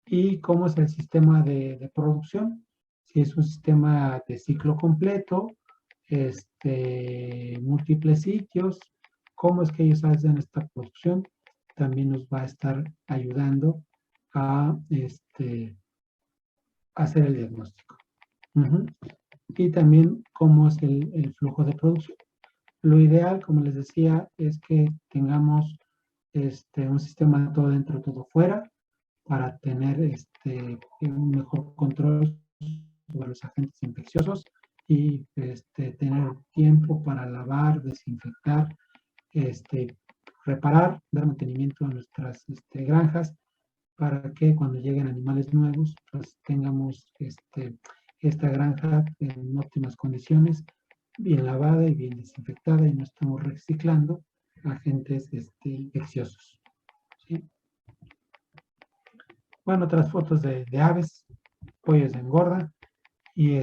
Y cómo es el sistema de producción, si es un sistema de ciclo completo, múltiples sitios, cómo es que ellos hacen esta producción, también nos va a estar ayudando a hacer el diagnóstico. Y también cómo es el flujo de producción. Lo ideal, como les decía, es que tengamos un sistema todo dentro, todo fuera, para tener un mejor control sobre los agentes infecciosos y tener tiempo para lavar, desinfectar, reparar, dar mantenimiento a nuestras granjas para que cuando lleguen animales nuevos, pues tengamos esta granja en óptimas condiciones, bien lavada y bien desinfectada y no estamos reciclando agentes infecciosos. ¿Sí? Bueno, otras fotos de aves, pollos de engorda y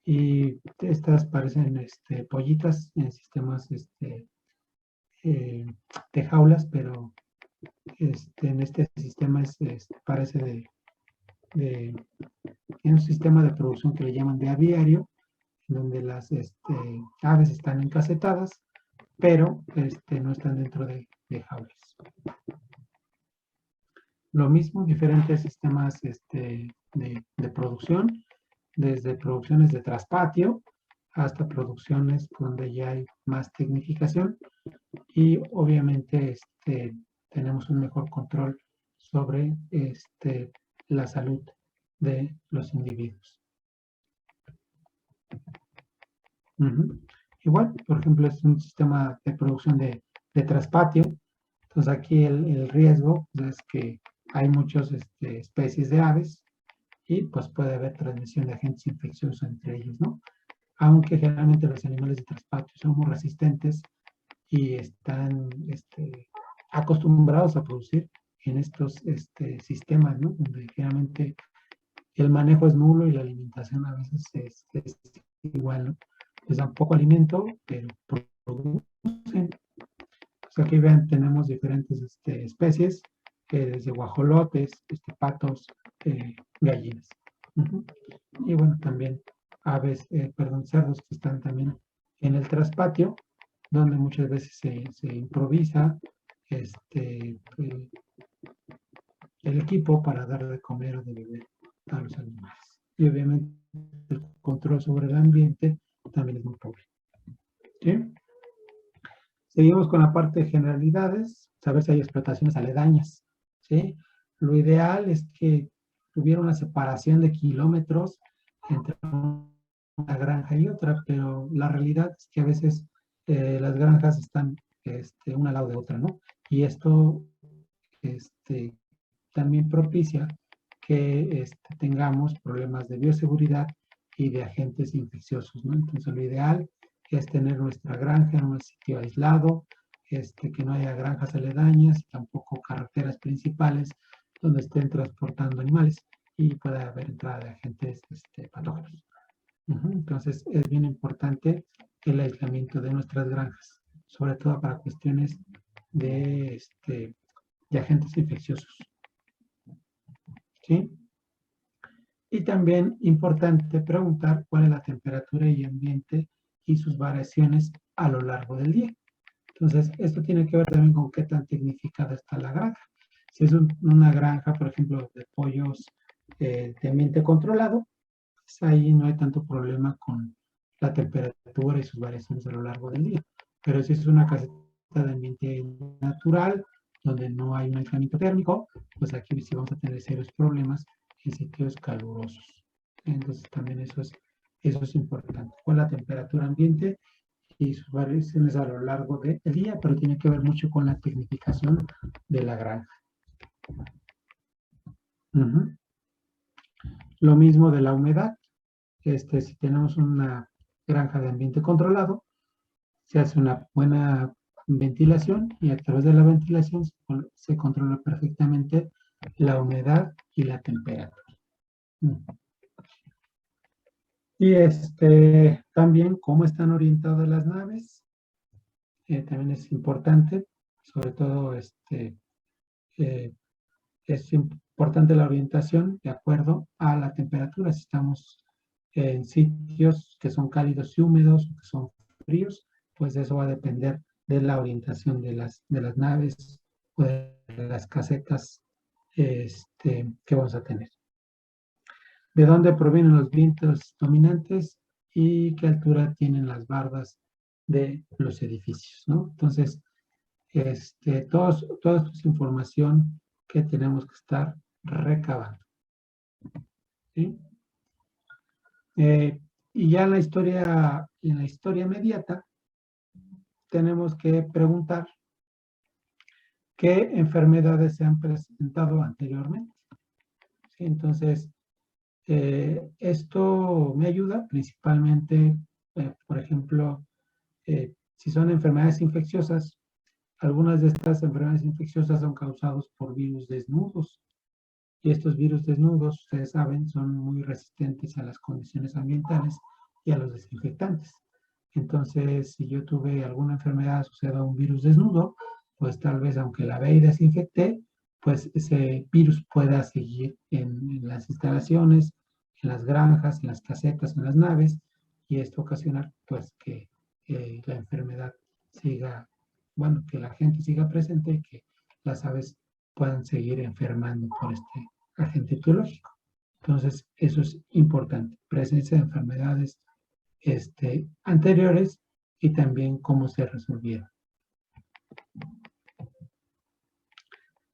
y estas parecen pollitas en sistemas de jaulas, pero en este sistema parece de un sistema de producción que le llaman de aviario, donde las aves están encasetadas, pero no están dentro de jaulas. Lo mismo, diferentes sistemas de producción, desde producciones de traspatio hasta producciones donde ya hay más tecnificación y obviamente tenemos un mejor control sobre la salud de los individuos. Igual, por ejemplo, es un sistema de producción de traspatio. Entonces aquí el riesgo es que hay muchas especies de aves y pues puede haber transmisión de agentes infecciosos entre ellos, ¿no? Aunque generalmente los animales de traspatio son muy resistentes y están acostumbrados a producir en estos sistemas, ¿no? Donde generalmente el manejo es nulo y la alimentación a veces es igual, ¿no? Les dan poco alimento, pero producen. Pues aquí vean, tenemos diferentes especies, desde guajolotes, patos, gallinas. Y bueno, también aves, cerdos que están también en el traspatio, donde muchas veces se improvisa el equipo para dar de comer o de beber a los animales. Y obviamente el control sobre el ambiente también es muy pobre. ¿Sí? Seguimos con la parte de generalidades, saber si hay explotaciones aledañas. ¿Sí? Lo ideal es que hubiera una separación de kilómetros entre una granja y otra, pero la realidad es que a veces las granjas están una al lado de otra, ¿no? Y esto también propicia que tengamos problemas de bioseguridad y de agentes infecciosos, ¿no? Entonces lo ideal es tener nuestra granja en un sitio aislado, que no haya granjas aledañas y tampoco carreteras principales donde estén transportando animales y pueda haber entrada de agentes patógenos. Entonces es bien importante el aislamiento de nuestras granjas, sobre todo para cuestiones de agentes infecciosos. ¿Sí? Y también importante preguntar cuál es la temperatura y ambiente y sus variaciones a lo largo del día. Entonces, esto tiene que ver también con qué tan tecnificada está la granja. Si es una granja, por ejemplo, de pollos de ambiente controlado, pues ahí no hay tanto problema con la temperatura y sus variaciones a lo largo del día. Pero si es una caseta de ambiente natural, donde no hay un aislamiento térmico, pues aquí sí vamos a tener serios problemas en sitios calurosos. Entonces también eso es importante. Con la temperatura ambiente y sus variaciones a lo largo del día, pero tiene que ver mucho con la tecnificación de la granja. Lo mismo de la humedad. Si tenemos una granja de ambiente controlado, se hace una buena ventilación y a través de la ventilación se controla perfectamente la humedad y la temperatura. Y también cómo están orientadas las naves. También es importante, sobre todo es importante la orientación de acuerdo a la temperatura. Si estamos en sitios que son cálidos y húmedos, que son fríos, pues eso va a depender de la orientación de las naves o de las casetas que vamos a tener. De dónde provienen los vientos dominantes y qué altura tienen las bardas de los edificios, ¿no? Entonces, toda esta es información que tenemos que estar recabando. ¿Sí? Y ya en la historia inmediata, tenemos que preguntar qué enfermedades se han presentado anteriormente. ¿Sí? Entonces, esto me ayuda principalmente, por ejemplo, si son enfermedades infecciosas, algunas de estas enfermedades infecciosas son causadas por virus desnudos. Y estos virus desnudos, ustedes saben, son muy resistentes a las condiciones ambientales y a los desinfectantes. Entonces, si yo tuve alguna enfermedad asociada a un virus desnudo, pues tal vez aunque la vea y desinfecté, pues ese virus pueda seguir en las instalaciones, en las granjas, en las casetas, en las naves, y esto ocasionar pues que la enfermedad siga, bueno, que la gente siga presente y que las aves puedan seguir enfermando por este agente etiológico. Entonces, eso es importante. Presencia de enfermedades anteriores y también cómo se resolvieron.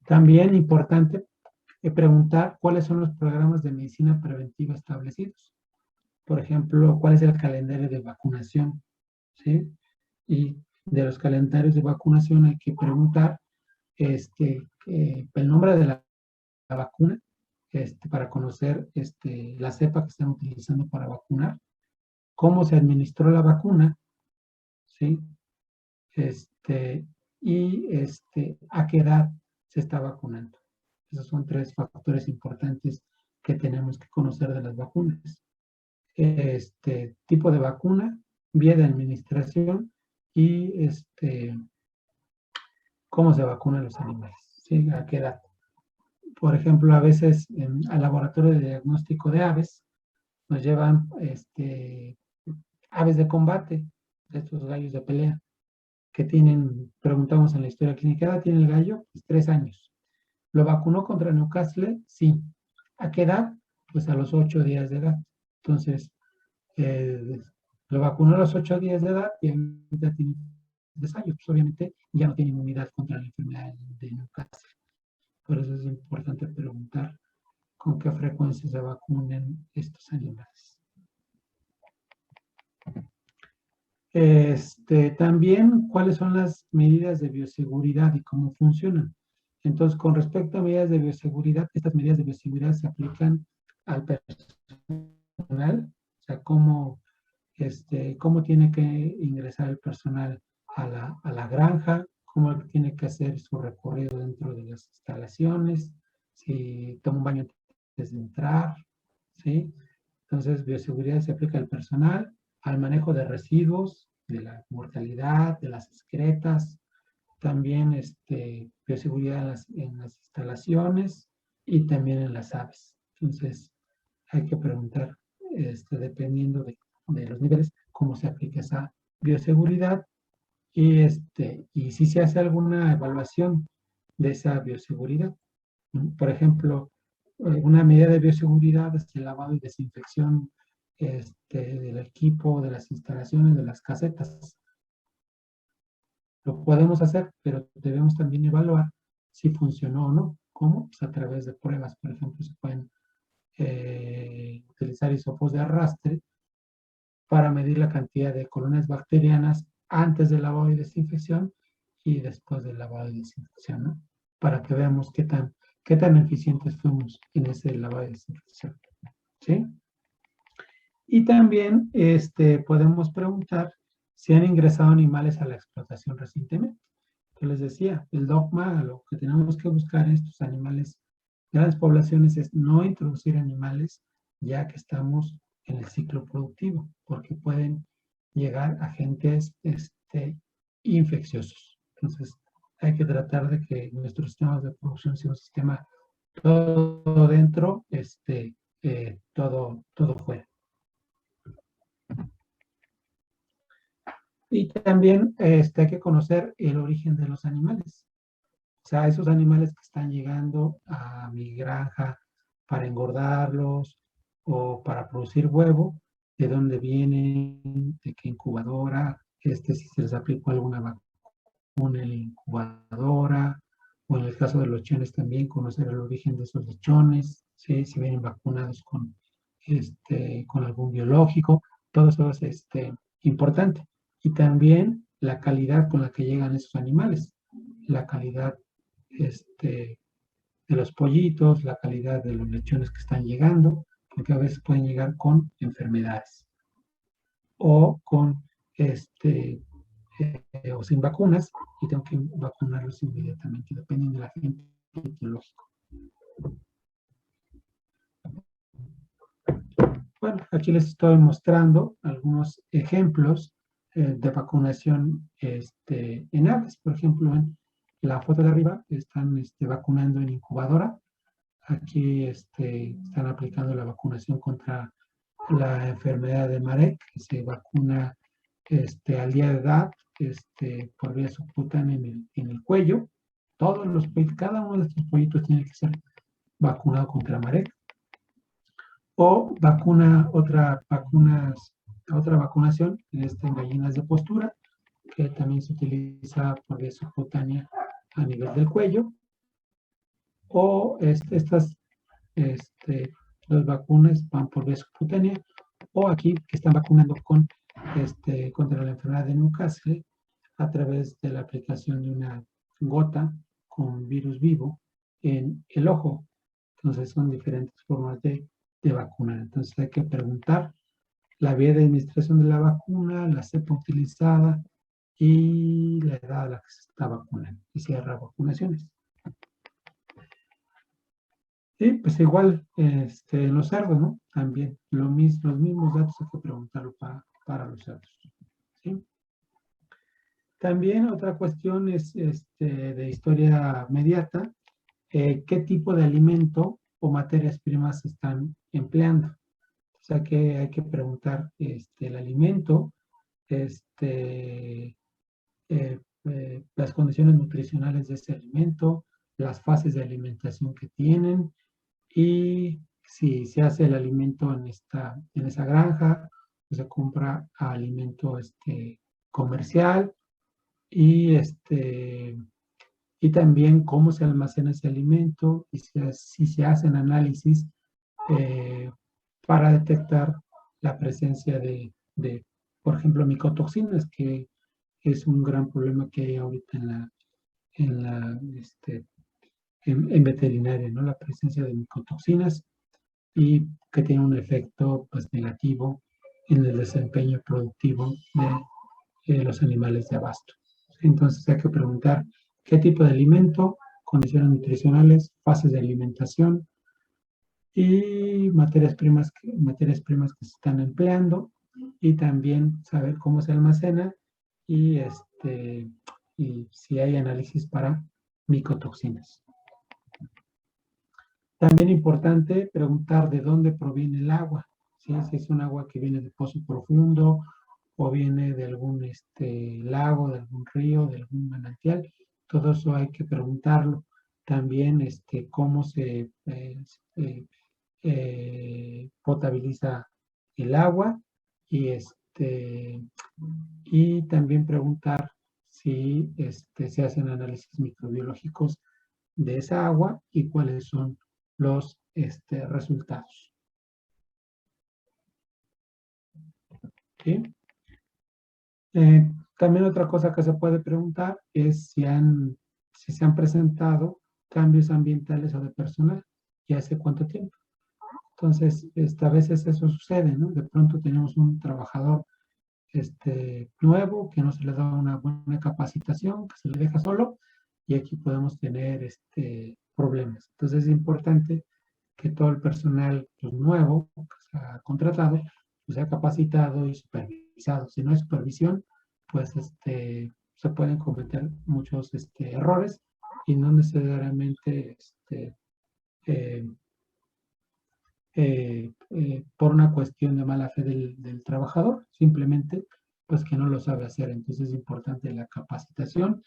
También importante preguntar cuáles son los programas de medicina preventiva establecidos. Por ejemplo, cuál es el calendario de vacunación, ¿sí? Y de los calendarios de vacunación hay que preguntar el nombre de la vacuna, para conocer la cepa que están utilizando para vacunar, cómo se administró la vacuna, ¿sí? Y a qué edad se está vacunando. Esos son 3 factores importantes que tenemos que conocer de las vacunas. Tipo de vacuna, vía de administración y cómo se vacunan los animales, ¿sí? A qué edad. Por ejemplo, a veces al laboratorio de diagnóstico de aves nos llevan aves de combate, estos gallos de pelea, que tienen, preguntamos en la historia clínica, ¿qué edad tiene el gallo? Pues 3 años. ¿Lo vacunó contra Newcastle? Sí. ¿A qué edad? Pues a los 8 días de edad. Entonces, lo vacunó a los 8 días de edad y ya tiene 3 años. Pues obviamente ya no tiene inmunidad contra la enfermedad de Newcastle. Por eso es importante preguntar con qué frecuencia se vacunan estos animales. También, ¿cuáles son las medidas de bioseguridad y cómo funcionan? Entonces, con respecto a medidas de bioseguridad, estas medidas de bioseguridad se aplican al personal, o sea, cómo tiene que ingresar el personal a la granja, cómo tiene que hacer su recorrido dentro de las instalaciones, si toma un baño antes de entrar, ¿sí? Entonces, bioseguridad se aplica al personal, al manejo de residuos, de la mortalidad, de las excretas, también bioseguridad en las instalaciones y también en las aves. Entonces, hay que preguntar, dependiendo de los niveles, cómo se aplica esa bioseguridad y si se hace alguna evaluación de esa bioseguridad. Por ejemplo, una medida de bioseguridad es el lavado y desinfección del equipo, de las instalaciones, de las casetas. Lo podemos hacer, pero debemos también evaluar si funcionó o no. ¿Cómo? Pues a través de pruebas. Por ejemplo, se pueden utilizar hisopos de arrastre para medir la cantidad de colonias bacterianas antes del lavado y desinfección y después del lavado y desinfección, ¿no? Para que veamos qué tan eficientes fuimos en ese lavado y desinfección, ¿sí? Y también podemos preguntar si han ingresado animales a la explotación recientemente. Que les decía, el dogma, lo que tenemos que buscar en estos animales, grandes poblaciones, es no introducir animales ya que estamos en el ciclo productivo, porque pueden llegar agentes infecciosos. Entonces, hay que tratar de que nuestros sistemas de producción sea un sistema todo dentro, todo fuera. Y también hay que conocer el origen de los animales. O sea, esos animales que están llegando a mi granja para engordarlos o para producir huevo, de dónde vienen, de qué incubadora, si se les aplicó alguna vacuna en la incubadora, o en el caso de los lechones también conocer el origen de esos lechones, ¿sí? Si vienen vacunados con algún biológico, todo eso es importante. Y también la calidad con la que llegan esos animales, la calidad de los pollitos, la calidad de los lechones que están llegando, porque a veces pueden llegar con enfermedades o con o sin vacunas, y tengo que vacunarlos inmediatamente, dependiendo del agente etiológico. Bueno, aquí les estoy mostrando algunos ejemplos de vacunación en aves. Por ejemplo, en la foto de arriba están vacunando en incubadora. Aquí están aplicando la vacunación contra la enfermedad de Marek, que se vacuna al día de edad por vía subcutánea en el cuello. Cada uno de estos pollitos tiene que ser vacunado contra Marek. O otra vacunación, en gallinas de postura, que también se utiliza por vía subcutánea a nivel del cuello. O estas dos vacunas van por vía subcutánea, o aquí que están vacunando contra la enfermedad de Newcastle a través de la aplicación de una gota con virus vivo en el ojo. Entonces son diferentes formas de vacunar. Entonces hay que preguntar la vía de administración de la vacuna, la cepa utilizada y la edad a la que se está vacunando. Y cierra vacunaciones. Y pues igual en los cerdos, ¿no? También los mismos datos hay que preguntarlo para los cerdos. ¿Sí? También otra cuestión es de historia mediata. ¿Qué tipo de alimento o materias primas se están empleando? O sea que hay que preguntar el alimento, las condiciones nutricionales de ese alimento, las fases de alimentación que tienen, y si se hace el alimento en esa granja, pues se compra alimento comercial, y y también cómo se almacena ese alimento, y si se hacen análisis para detectar la presencia por ejemplo, micotoxinas, que es un gran problema que hay ahorita en veterinaria, ¿no? La presencia de micotoxinas, y que tiene un efecto pues negativo en el desempeño productivo de los animales de abasto. Entonces hay que preguntar qué tipo de alimento, condiciones nutricionales, fases de alimentación y materias primas que se están empleando, y también saber cómo se almacena y si hay análisis para micotoxinas. También importante preguntar de dónde proviene el agua, ¿sí? Si es un agua que viene de pozo profundo o viene de algún lago, de algún río, de algún manantial. Todo eso hay que preguntarlo. También cómo se potabiliza el agua y, y también preguntar si se hacen análisis microbiológicos de esa agua y cuáles son los resultados. ¿Sí? También otra cosa que se puede preguntar es si se han presentado cambios ambientales o de personal y hace cuánto tiempo. Entonces, a veces eso sucede, ¿no? De pronto tenemos un trabajador nuevo que no se le da una buena capacitación, que se le deja solo y aquí podemos tener problemas. Entonces es importante que todo el personal pues, nuevo que se ha contratado pues, sea capacitado y supervisado. Si no hay supervisión, pues se pueden cometer muchos errores y no necesariamente por una cuestión de mala fe del trabajador, simplemente pues que no lo sabe hacer. Entonces es importante la capacitación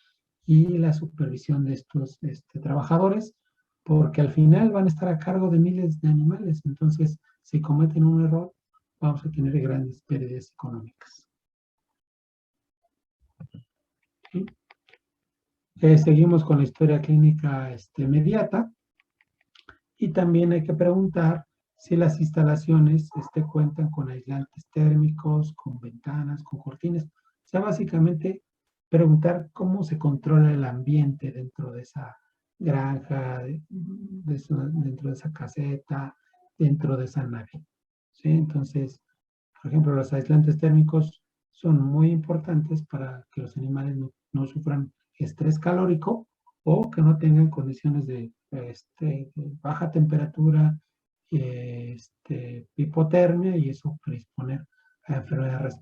y la supervisión de estos trabajadores, porque al final van a estar a cargo de miles de animales. Entonces, si cometen un error, vamos a tener grandes pérdidas económicas. ¿Sí? Seguimos con la historia clínica inmediata y también hay que preguntar si las instalaciones cuentan con aislantes térmicos, con ventanas, con cortinas. O sea, básicamente preguntar cómo se controla el ambiente dentro de esa granja, dentro de esa caseta, dentro de esa nave. ¿Sí? Entonces, por ejemplo, los aislantes térmicos son muy importantes para que los animales no sufran estrés calórico o que no tengan condiciones de baja temperatura, hipotermia y eso predisponer a enfermedades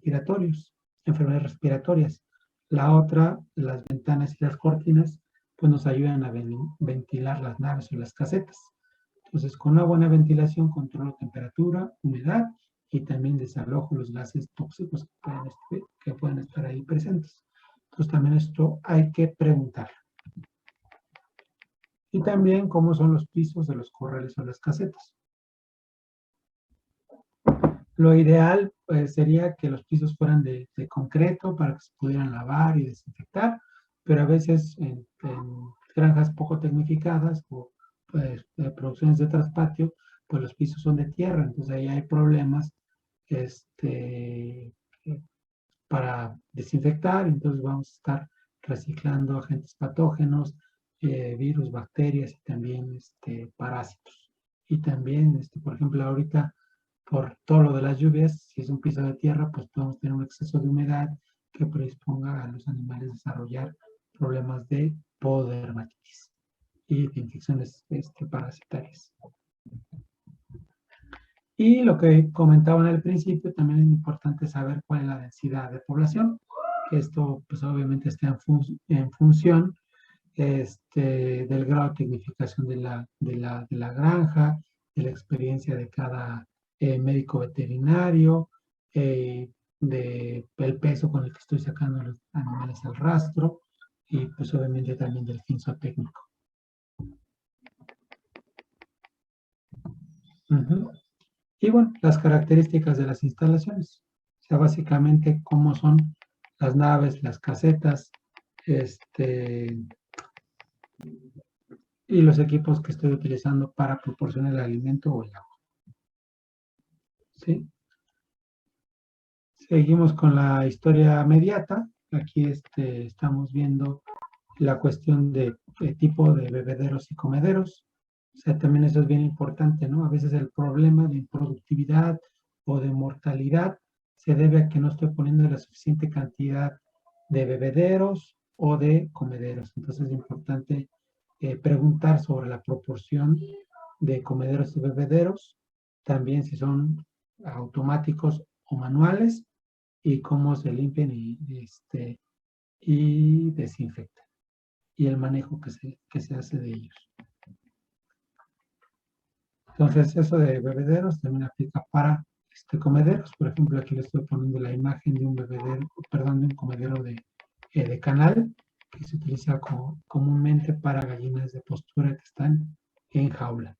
respiratorias. La otra, las ventanas y las cortinas, pues nos ayudan a ventilar las naves o las casetas. Entonces, con una buena ventilación, controlo temperatura, humedad y también desalojo los gases tóxicos que pueden estar ahí presentes. Entonces, también esto hay que preguntar. Y también cómo son los pisos de los corrales o las casetas. Lo ideal pues, sería que los pisos fueran de concreto para que se pudieran lavar y desinfectar, pero a veces en granjas poco tecnificadas o pues, producciones de traspatio, pues los pisos son de tierra, entonces ahí hay problemas para desinfectar, entonces vamos a estar reciclando agentes patógenos, virus, bacterias y también parásitos. Y también, por ejemplo, ahorita por todo lo de las lluvias, si es un piso de tierra, pues podemos tener un exceso de humedad que predisponga a los animales a desarrollar problemas de pododermatitis y de infecciones parasitarias. Y lo que comentaba en el principio, también es importante saber cuál es la densidad de población, que esto pues obviamente está en función del grado de tecnificación de la granja, de la experiencia de cada médico veterinario, del peso con el que estoy sacando los animales al rastro y pues obviamente también del fensotécnico. Y bueno, las características de las instalaciones. O sea, básicamente cómo son las naves, las casetas, y los equipos que estoy utilizando para proporcionar el alimento o el agua. ¿Sí? Seguimos con la historia mediata. Aquí estamos viendo la cuestión de tipo de bebederos y comederos. O sea, también eso es bien importante, ¿no? A veces el problema de improductividad o de mortalidad se debe a que no estoy poniendo la suficiente cantidad de bebederos o de comederos. Entonces es importante preguntar sobre la proporción de comederos y bebederos, también si son automáticos o manuales y cómo se limpian y desinfectan y el manejo que se hace de ellos. Entonces, eso de bebederos también aplica para comederos. Por ejemplo, aquí le estoy poniendo la imagen de un bebedero, perdón, de un comedero de canal que se utiliza comúnmente para gallinas de postura que están en jaula.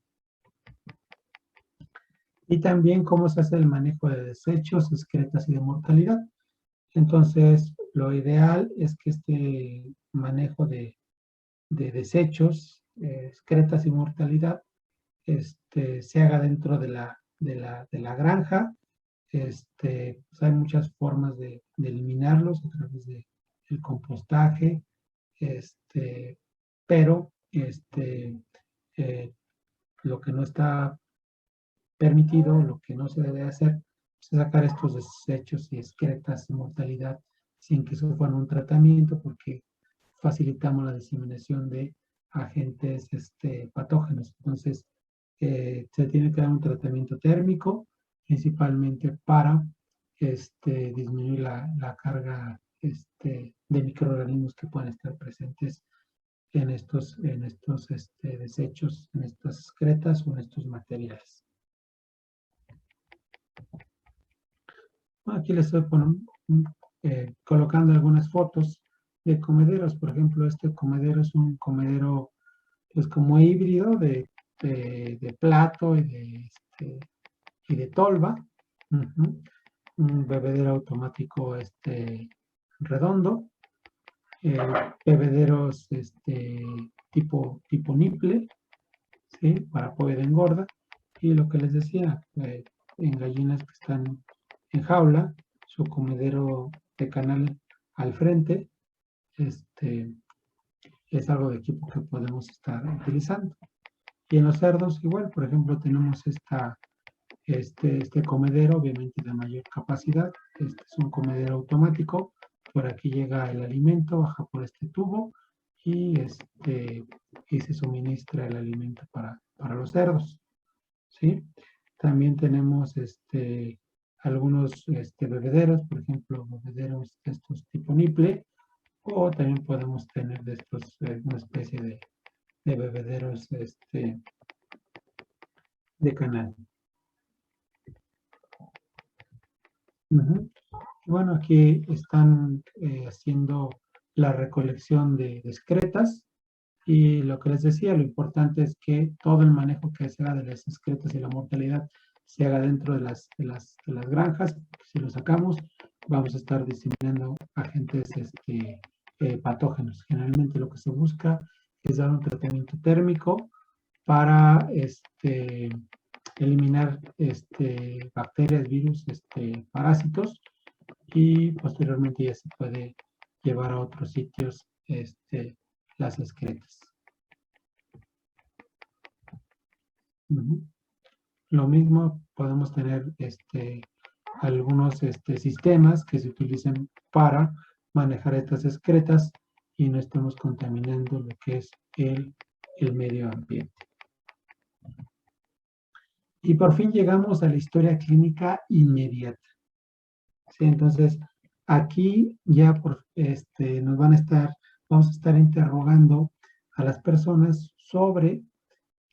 Y también cómo se hace el manejo de desechos, excretas y de mortalidad. Entonces, lo ideal es que este manejo de desechos, excretas y mortalidad, se haga dentro de la granja. Pues hay muchas formas de eliminarlos a través del compostaje, pero lo que no está permitido, lo que no se debe hacer, es sacar estos desechos y excretas y mortalidad sin que sufran un tratamiento, porque facilitamos la diseminación de agentes patógenos. Entonces, se tiene que dar un tratamiento térmico, principalmente para disminuir la carga de microorganismos que pueden estar presentes en estos desechos, en estas excretas o en estos materiales. Aquí les estoy colocando algunas fotos de comederos. Por ejemplo, este comedero es un comedero pues como híbrido de plato y de tolva. Un bebedero automático redondo. Bebederos tipo nipple, ¿sí? Para apoyo de engorda. Y lo que les decía, en gallinas que están en jaula, su comedero de canal al frente, es algo de equipo que podemos estar utilizando. Y en los cerdos igual, por ejemplo, tenemos este comedero, obviamente de mayor capacidad. Este es un comedero automático. Por aquí llega el alimento, baja por este tubo y se suministra el alimento para los cerdos, ¿sí? También tenemos algunos bebederos, por ejemplo, bebederos estos tipo nipple, o también podemos tener de estos una especie de bebederos de canal. Bueno, aquí están haciendo la recolección de excretas, y lo que les decía, lo importante es que todo el manejo que se haga de las excretas y la mortalidad se haga dentro de las granjas. Si lo sacamos, vamos a estar diseminando agentes patógenos. Generalmente lo que se busca es dar un tratamiento térmico para eliminar bacterias, virus, parásitos, y posteriormente ya se puede llevar a otros sitios las excretas. Lo mismo podemos tener algunos sistemas que se utilizan para manejar estas excretas y no estemos contaminando lo que es el medio ambiente. Y por fin llegamos a la historia clínica inmediata. ¿Sí? Entonces, aquí ya vamos a estar interrogando a las personas sobre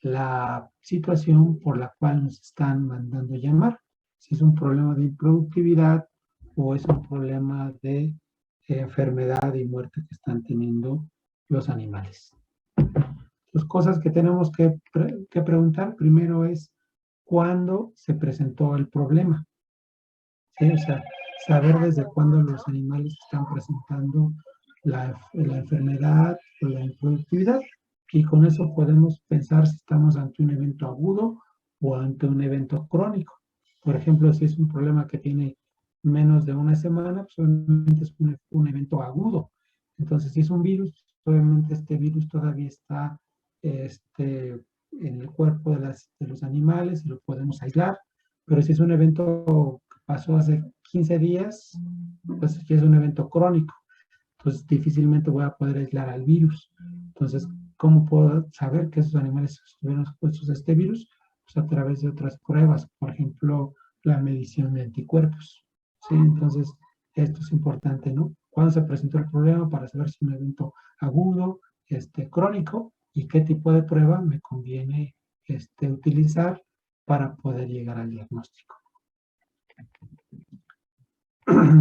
la situación por la cual nos están mandando llamar. Si es un problema de improductividad o es un problema de enfermedad y muerte que están teniendo los animales. Las cosas que tenemos que preguntar primero es cuándo se presentó el problema. ¿Sí? O sea, saber desde cuándo los animales están presentando la enfermedad o la improductividad, y con eso podemos pensar si estamos ante un evento agudo o ante un evento crónico. Por ejemplo, si es un problema que tiene menos de una semana, pues obviamente es un evento agudo. Entonces, si es un virus, obviamente este virus todavía está en el cuerpo de los animales y lo podemos aislar. Pero si es un evento que pasó hace 15 días, pues ya es un evento crónico. Entonces difícilmente voy a poder aislar al virus. Entonces, ¿cómo puedo saber que esos animales estuvieron expuestos a este virus? Pues a través de otras pruebas, por ejemplo, la medición de anticuerpos. ¿Sí? Entonces, esto es importante, ¿no? ¿Cuándo se presentó el problema? Para saber si es un evento agudo, crónico, y qué tipo de prueba me conviene utilizar para poder llegar al diagnóstico.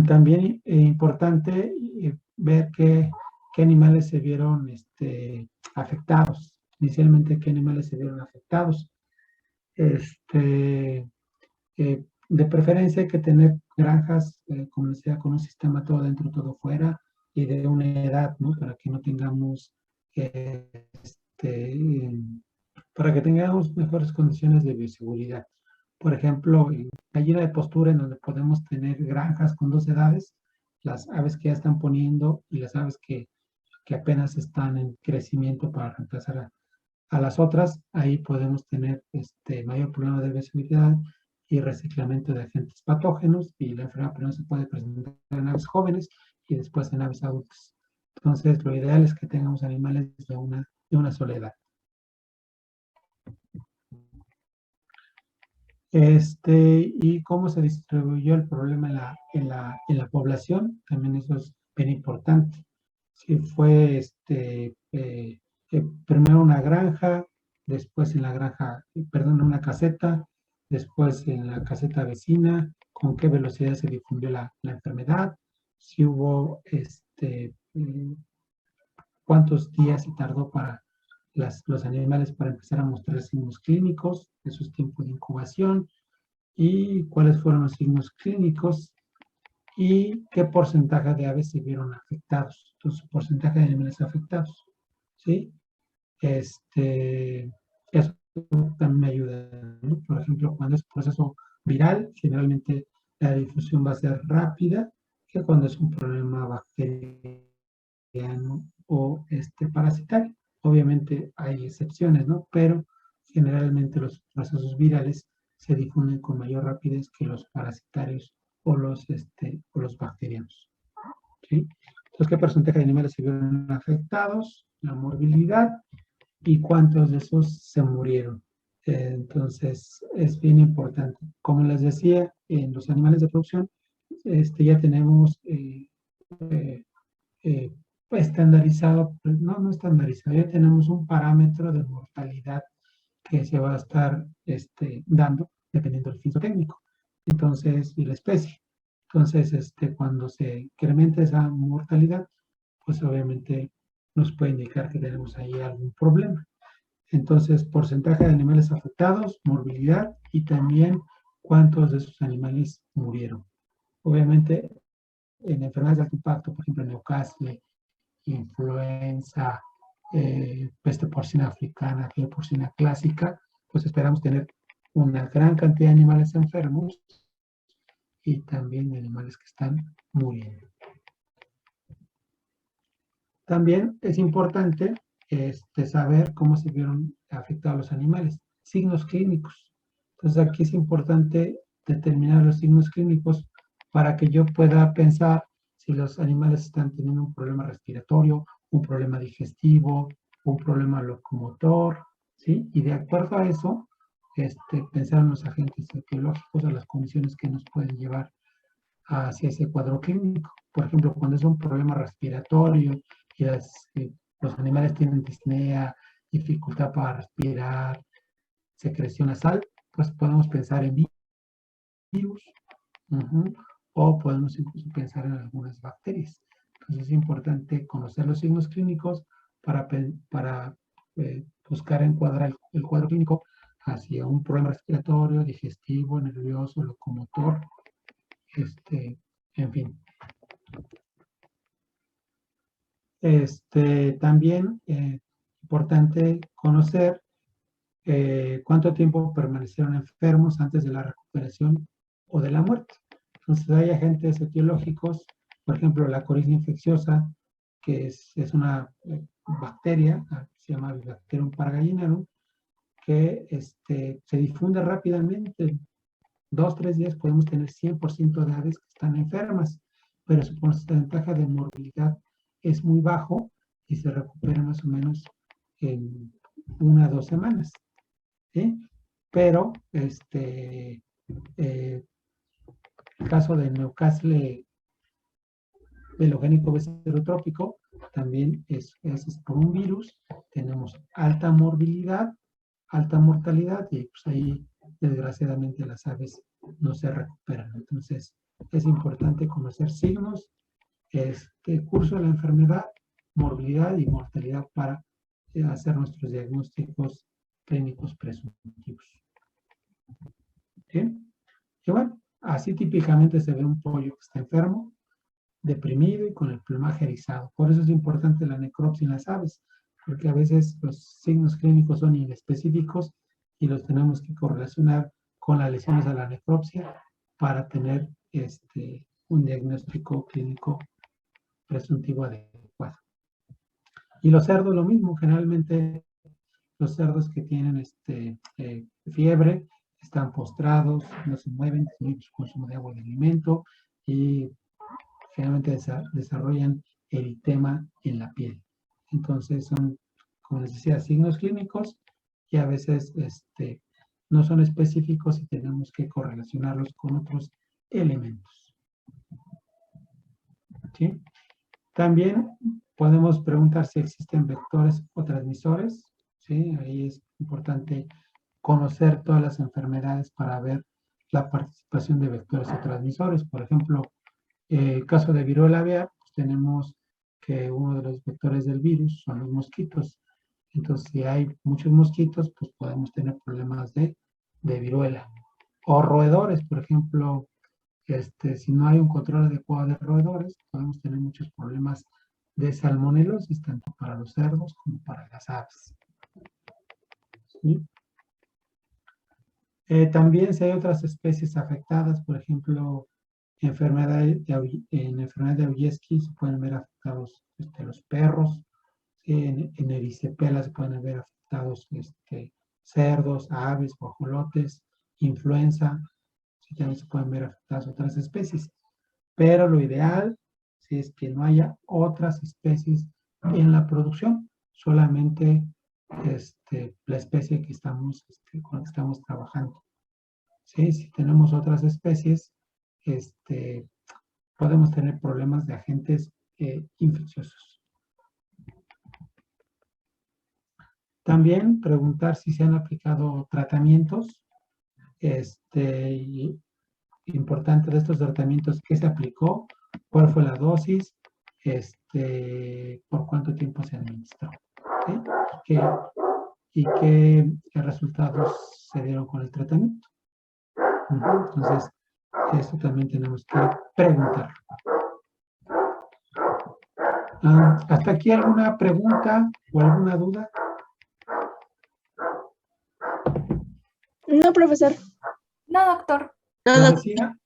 También es importante ver qué animales se vieron afectados. Inicialmente, qué animales se vieron afectados. De preferencia hay que tener granjas, como decía, con un sistema todo dentro, todo fuera, y de una edad, ¿no? Para que no tengamos, para que tengamos mejores condiciones de bioseguridad. Por ejemplo, en gallina de postura, en donde podemos tener granjas con 2 edades, las aves que ya están poniendo y las aves que apenas están en crecimiento para reemplazar a las otras, ahí podemos tener mayor problema de bioseguridad y reciclamiento de agentes patógenos, y la enfermedad primero se puede presentar en aves jóvenes y después en aves adultas. Entonces, lo ideal es que tengamos animales de una sola edad. Y cómo se distribuyó el problema en la población, también eso es bien importante. Si fue primero una granja, después en la granja, perdón, una caseta, después en la caseta vecina, con qué velocidad se difundió la enfermedad, si hubo cuántos días se tardó para los animales para empezar a mostrar signos clínicos, esos tiempos de incubación, y cuáles fueron los signos clínicos y qué porcentaje de aves se vieron afectados. Entonces, porcentaje de animales afectados, ¿sí? Eso también me ayuda, ¿no? Por ejemplo, cuando es proceso viral, generalmente la difusión va a ser rápida, que cuando es un problema bacteriano o parasitario. Obviamente hay excepciones, ¿no? Pero generalmente los procesos virales se difunden con mayor rapidez que los parasitarios o los bacterianos, ¿sí? Entonces, ¿qué porcentaje de animales se vieron afectados? La morbilidad y cuántos de esos se murieron. Entonces, es bien importante. Como les decía, en los animales de producción, ya tenemos estandarizado, no estandarizado, ya tenemos un parámetro de mortalidad que se va a estar dando dependiendo del fitotécnico, entonces, y la especie. Entonces, cuando se incrementa esa mortalidad, pues obviamente nos puede indicar que tenemos ahí algún problema. Entonces, porcentaje de animales afectados, morbilidad y también cuántos de esos animales murieron. Obviamente, en enfermedades de alto impacto, por ejemplo, Newcastle, influenza, peste porcina africana, fiebre porcina clásica, pues esperamos tener una gran cantidad de animales enfermos y también de animales que están muriendo. También es importante saber cómo se vieron afectados los animales, signos clínicos. Entonces aquí es importante determinar los signos clínicos para que yo pueda pensar si los animales están teniendo un problema respiratorio, un problema digestivo, un problema locomotor, ¿sí? Y de acuerdo a eso, pensar en los agentes etiológicos, a las condiciones que nos pueden llevar hacia ese cuadro clínico. Por ejemplo, cuando es un problema respiratorio y los animales tienen disnea, dificultad para respirar, secreción nasal, pues podemos pensar en virus, o podemos incluso pensar en algunas bacterias. Entonces es importante conocer los signos clínicos para buscar encuadrar el cuadro clínico hacia un problema respiratorio, digestivo, nervioso, locomotor, en fin. También importante conocer cuánto tiempo permanecieron enfermos antes de la recuperación o de la muerte. Entonces hay agentes etiológicos, por ejemplo la coriza infecciosa, que es una bacteria, se llama Bifidobacterium paragallinarum, que se difunde rápidamente. 2 o 3 días podemos tener 100% de aves que están enfermas, pero su porcentaje de morbilidad es muy bajo y se recupera más o menos en 1 a 2 semanas, ¿sí? Pero el caso de Newcastle velogénico becerotrópico también es por un virus. Tenemos alta morbilidad, alta mortalidad, y pues ahí desgraciadamente las aves no se recuperan. Entonces es importante conocer signos, curso de la enfermedad, morbilidad y mortalidad para hacer nuestros diagnósticos clínicos presuntivos. ¿Bien? Y bueno, así típicamente se ve un pollo que está enfermo, deprimido y con el plumaje erizado. Por eso es importante la necropsia en las aves, porque a veces los signos clínicos son inespecíficos y los tenemos que correlacionar con las lesiones a la necropsia para tener un diagnóstico clínico presuntivo adecuado. Y los cerdos lo mismo, generalmente los cerdos que tienen fiebre están postrados, no se mueven, disminuyen su consumo de agua y de alimento y generalmente desarrollan eritema en la piel. Entonces son, como les decía, signos clínicos y a veces no son específicos y tenemos que correlacionarlos con otros elementos. ¿Sí? También podemos preguntar si existen vectores o transmisores. ¿Sí? Ahí es importante conocer todas las enfermedades para ver la participación de vectores o transmisores. Por ejemplo, el caso de viruela aviar, pues tenemos que uno de los vectores del virus son los mosquitos. Entonces, si hay muchos mosquitos, pues podemos tener problemas de viruela. O roedores, por ejemplo, si no hay un control adecuado de roedores, podemos tener muchos problemas de salmonelosis, tanto para los cerdos como para las aves. ¿Sí? También si hay otras especies afectadas, por ejemplo, en enfermedad de Augeski se pueden ver afectados los perros, en erisipela se pueden ver afectados cerdos, aves, guajolotes, influenza, también se pueden ver afectadas otras especies. Pero lo ideal sí es que no haya otras especies en la producción, solamente la especie que estamos, con la que estamos trabajando. ¿Sí? Si tenemos otras especies, podemos tener problemas de agentes infecciosos. También preguntar si se han aplicado tratamientos. Importante de estos tratamientos, ¿qué se aplicó? ¿Cuál fue la dosis? ¿Por cuánto tiempo se administró? ¿Sí? ¿Y qué resultados se dieron con el tratamiento? Entonces, esto también tenemos que preguntar. ¿Hasta aquí alguna pregunta o alguna duda? No, profesor. No, doctor. Les decía,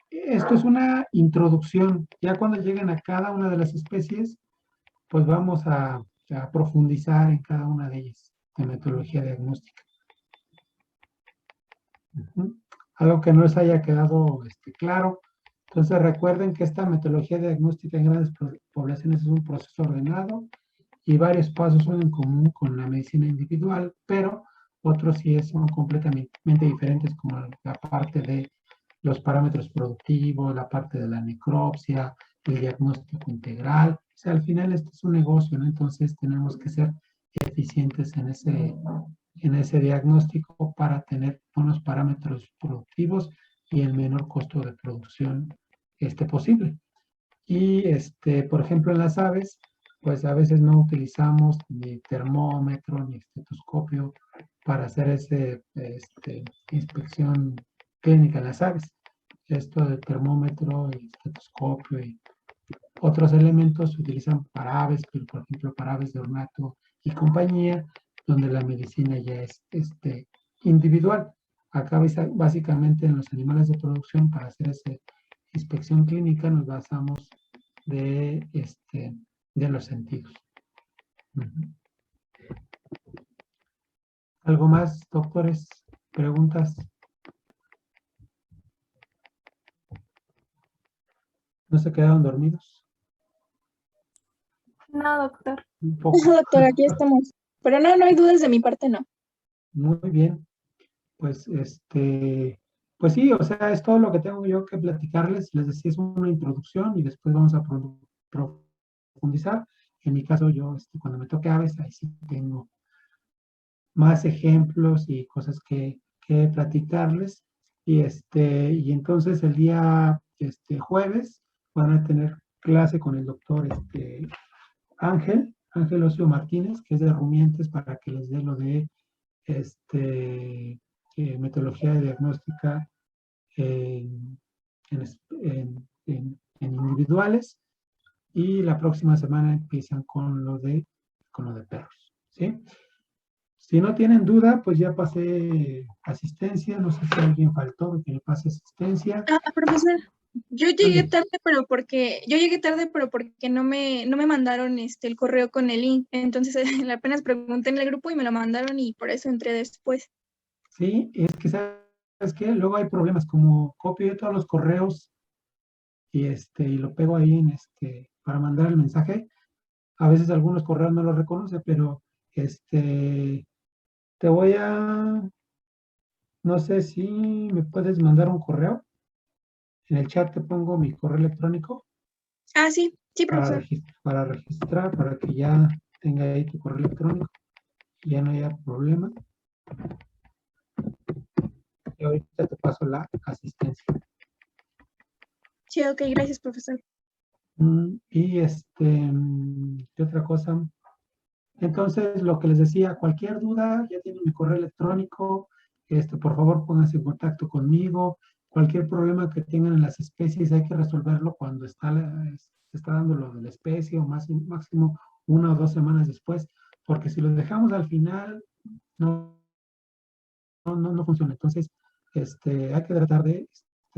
esto es una introducción. Ya cuando lleguen a cada una de las especies, pues vamos a profundizar en cada una de ellas, en metodología diagnóstica. Algo que no les haya quedado claro. Entonces recuerden que esta metodología diagnóstica en grandes poblaciones es un proceso ordenado y varios pasos son en común con la medicina individual, pero otros sí son completamente diferentes, como la parte de los parámetros productivos, la parte de la necropsia, el diagnóstico integral. O sea, al final esto es un negocio, ¿no? Entonces tenemos que ser eficientes en ese diagnóstico para tener buenos parámetros productivos y el menor costo de producción posible. Y, por ejemplo, en las aves, pues a veces no utilizamos ni termómetro ni estetoscopio para hacer esa inspección clínica en las aves. Esto de termómetro y estetoscopio y otros elementos se utilizan para aves, pero por ejemplo para aves de ornato y compañía, donde la medicina ya es individual. Acá básicamente en los animales de producción para hacer esa inspección clínica nos basamos de los sentidos. ¿Algo más, doctores? ¿Preguntas? ¿No se quedaron dormidos? No, doctor. Un poco. No, doctor, aquí estamos. Pero no hay dudas de mi parte, no. Muy bien. Pues, pues sí, o sea, es todo lo que tengo yo que platicarles. Les decía, es una introducción y después vamos a profundizar. En mi caso, yo, cuando me toque aves, ahí sí tengo más ejemplos y cosas que platicarles. Y entonces el día jueves van a tener clase con el doctor Ángel Ocio Martínez, que es de rumiantes, para que les dé lo de metodología de diagnóstica en individuales, y la próxima semana empiezan con lo de perros, ¿sí? Si no tienen duda, pues ya pasé asistencia. No sé si alguien faltó que le pase asistencia. Profesor, yo Mande. llegué tarde, pero porque no me mandaron el correo con el link. Entonces apenas pregunté en el grupo y me lo mandaron y por eso entré después. Sí, es que ¿sabes qué? Luego hay problemas, como copio yo todos los correos y lo pego ahí para mandar el mensaje. A veces algunos correos no los reconoce, pero te voy a, no sé si me puedes mandar un correo. En el chat te pongo mi correo electrónico Sí, profesor. para registrar, para que ya tenga ahí tu correo electrónico, ya no haya problema. Y ahorita te paso la asistencia. Sí, ok, gracias, profesor. Y ¿qué otra cosa? Entonces, lo que les decía, cualquier duda, ya tienen mi correo electrónico, por favor pónganse en contacto conmigo. Cualquier problema que tengan en las especies hay que resolverlo cuando se está dando lo de la especie, o máximo 1 o 2 semanas después, porque si lo dejamos al final, no funciona. Entonces, hay que tratar de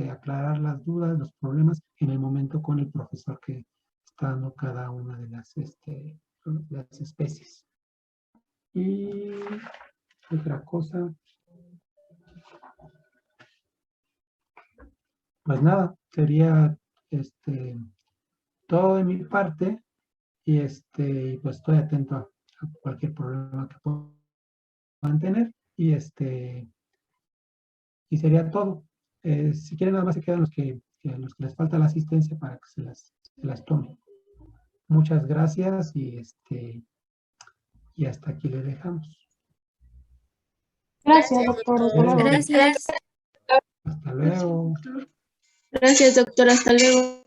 aclarar las dudas, los problemas en el momento con el profesor que está dando cada una de las especies. Y otra cosa, pues nada, sería todo de mi parte, y pues estoy atento a cualquier problema que puedan tener, y y sería todo. Si quieren, nada más se quedan los que les falta la asistencia para que se las tomen. Muchas gracias, y hasta aquí le dejamos. Gracias, doctor. Hasta luego. Gracias. Hasta luego. Gracias, doctor. Hasta luego.